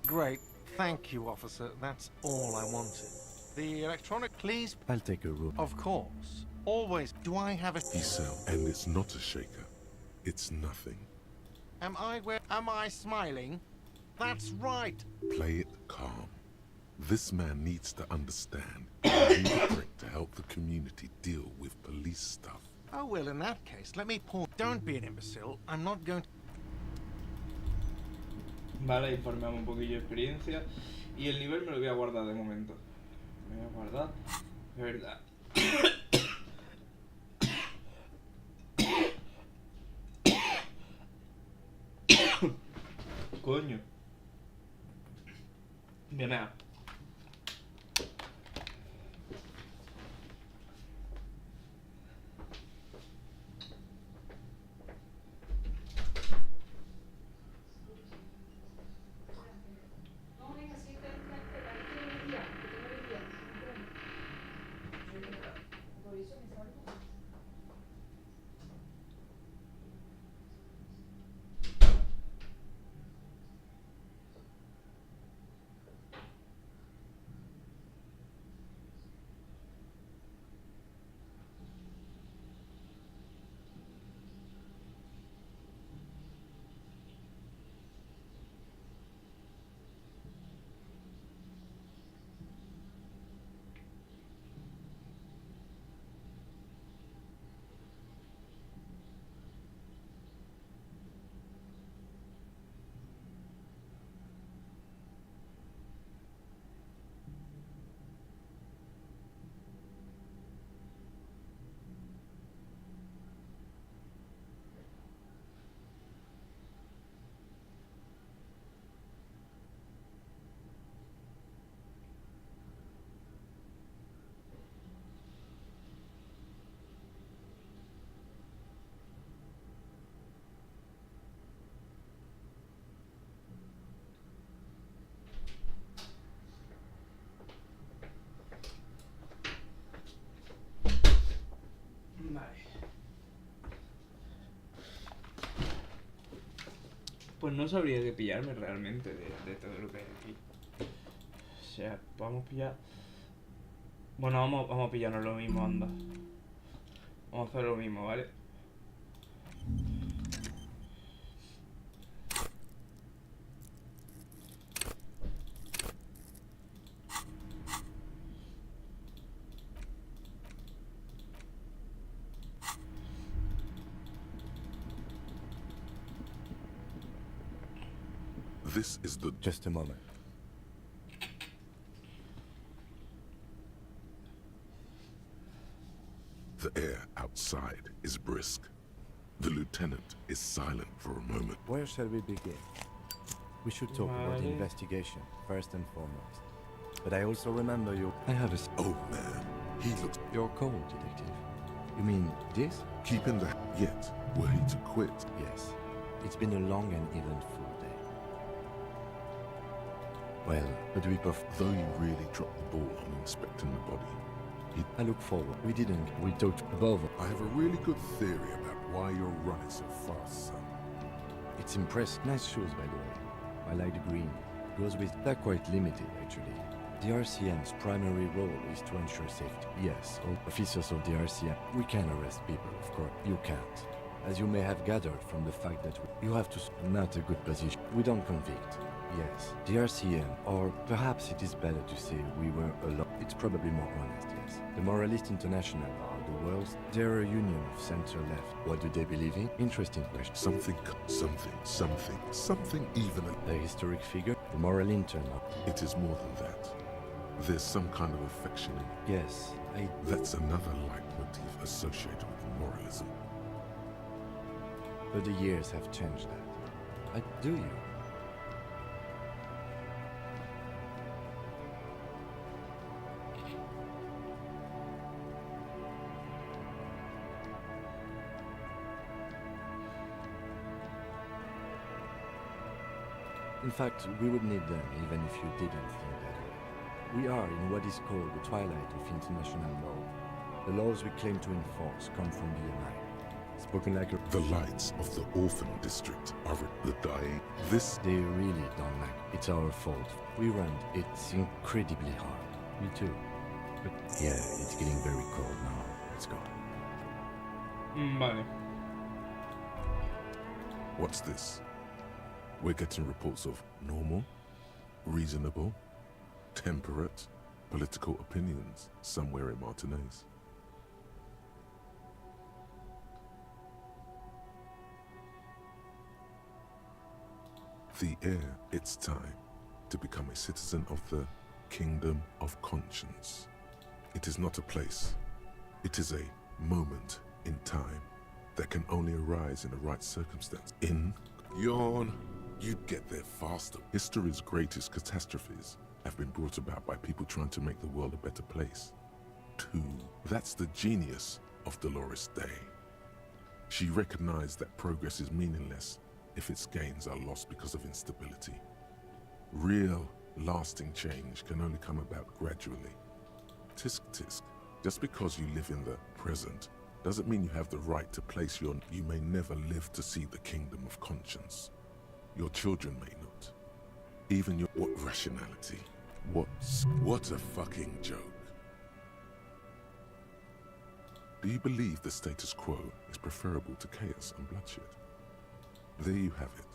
Great. Thank you, officer. That's all I wanted. The electronic, please. I'll take a room. Of course. Always. Do I have a... And it's not a shaker. It's nothing. Am I smiling? That's right. Play it calm. This man needs to understand you need a prick to help the community deal with police stuff. Oh, well, in that case, let me pause. Don't be an imbecile. I'm not going to... Vale, informamos un poquillo de experiencia. Y el nivel me lo voy a guardar de momento. Me voy a guardar. De verdad. Coño. Bien, nada. Pues no sabría qué pillarme realmente de todo lo que hay aquí. O sea, vamos a pillar... Bueno, vamos a pillarnos lo mismo, anda. Vamos a hacer lo mismo, ¿vale? This is the... Just a moment. The air outside is brisk. The lieutenant is silent for a moment. Where shall we begin? We should talk about the Vale. investigation, first and foremost. But I also remember you... I have a... Oh man, he looks... You're cold, detective. You mean this? Keeping the... Yet, were he to quit? Yes. It's been a long and eventful day. Well, but we Though you really dropped the ball on inspecting the body, I look forward. We didn't. We talked above. I have a really good theory about why you're running so fast, son. It's impressive. Nice shoes, by the way. I like the green. Goes with... They're quite limited, actually. The RCM's primary role is to ensure safety. Yes, all officers of the RCM. We can arrest people, of course. You can't. As you may have gathered from the fact that you have to... Not a good position. We don't convict. Yes, the RCM, or perhaps it is better to say we were alone. It's probably more honest, yes. The Moralist International are the world's... They're a union of center-left. What do they believe in? Interesting question. Something even... A historic figure? The Moral Internal. It is more than that. There's some kind of affection in... Yes, That's another leitmotif associated with moralism. But the years have changed that. Do you? In fact, we would need them even if you didn't think that way. We are in what is called the twilight of international law. The laws we claim to enforce come from BMI. Spoken like a... The lights of the orphan district are the dying. This... They really don't like it. It's our fault. We run. It's incredibly hard. Me too. But yeah, it's getting very cold now. Let's go. Vale. What's this? We're getting reports of normal, reasonable, temperate, political opinions somewhere in Martinez. The air, it's time to become a citizen of the Kingdom of Conscience. It is not a place. It is a moment in time that can only arise in the right circumstance. Yawn. You'd get there faster. History's greatest catastrophes have been brought about by people trying to make the world a better place. 2. That's the genius of Dolores Day. She recognized that progress is meaningless if its gains are lost because of instability. Real, lasting change can only come about gradually. Tisk tisk. Just because you live in the present doesn't mean you have the right to place your... You may never live to see the Kingdom of Conscience. Your children may not. Even your... What rationality? What a fucking joke. Do you believe the status quo is preferable to chaos and bloodshed? There you have it.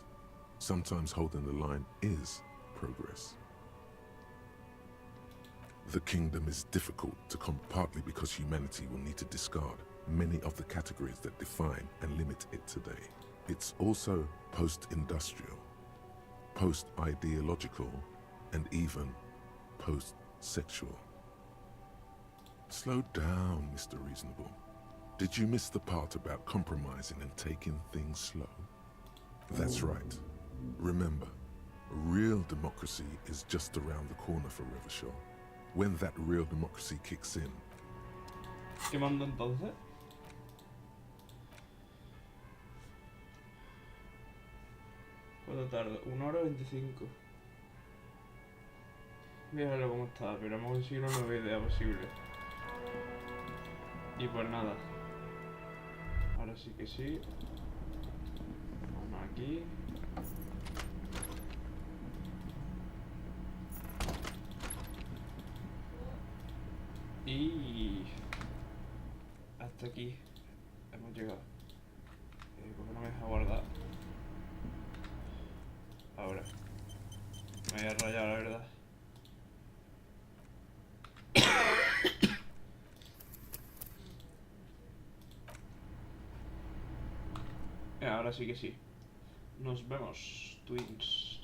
Sometimes holding the line is progress. The kingdom is difficult to come partly because humanity will need to discard many of the categories that define and limit it today. It's also post-industrial, post-ideological, and even post-sexual. Slow down, Mr. Reasonable. Did you miss the part about compromising and taking things slow? That's right. Remember, real democracy is just around the corner for Revachol. When that real democracy kicks in. ¿Qué mando entonces? ¿Cuánto tarda? 1 hora 25. Voy a verlo cómo está, pero hemos conseguido una nueva idea posible. Y pues nada. Ahora sí que sí. Vamos aquí. Y hasta aquí hemos llegado. ¿Por qué no me deja guardar? Ahora me voy a rayar, la verdad. Ahora sí que sí. Nos vemos, twins.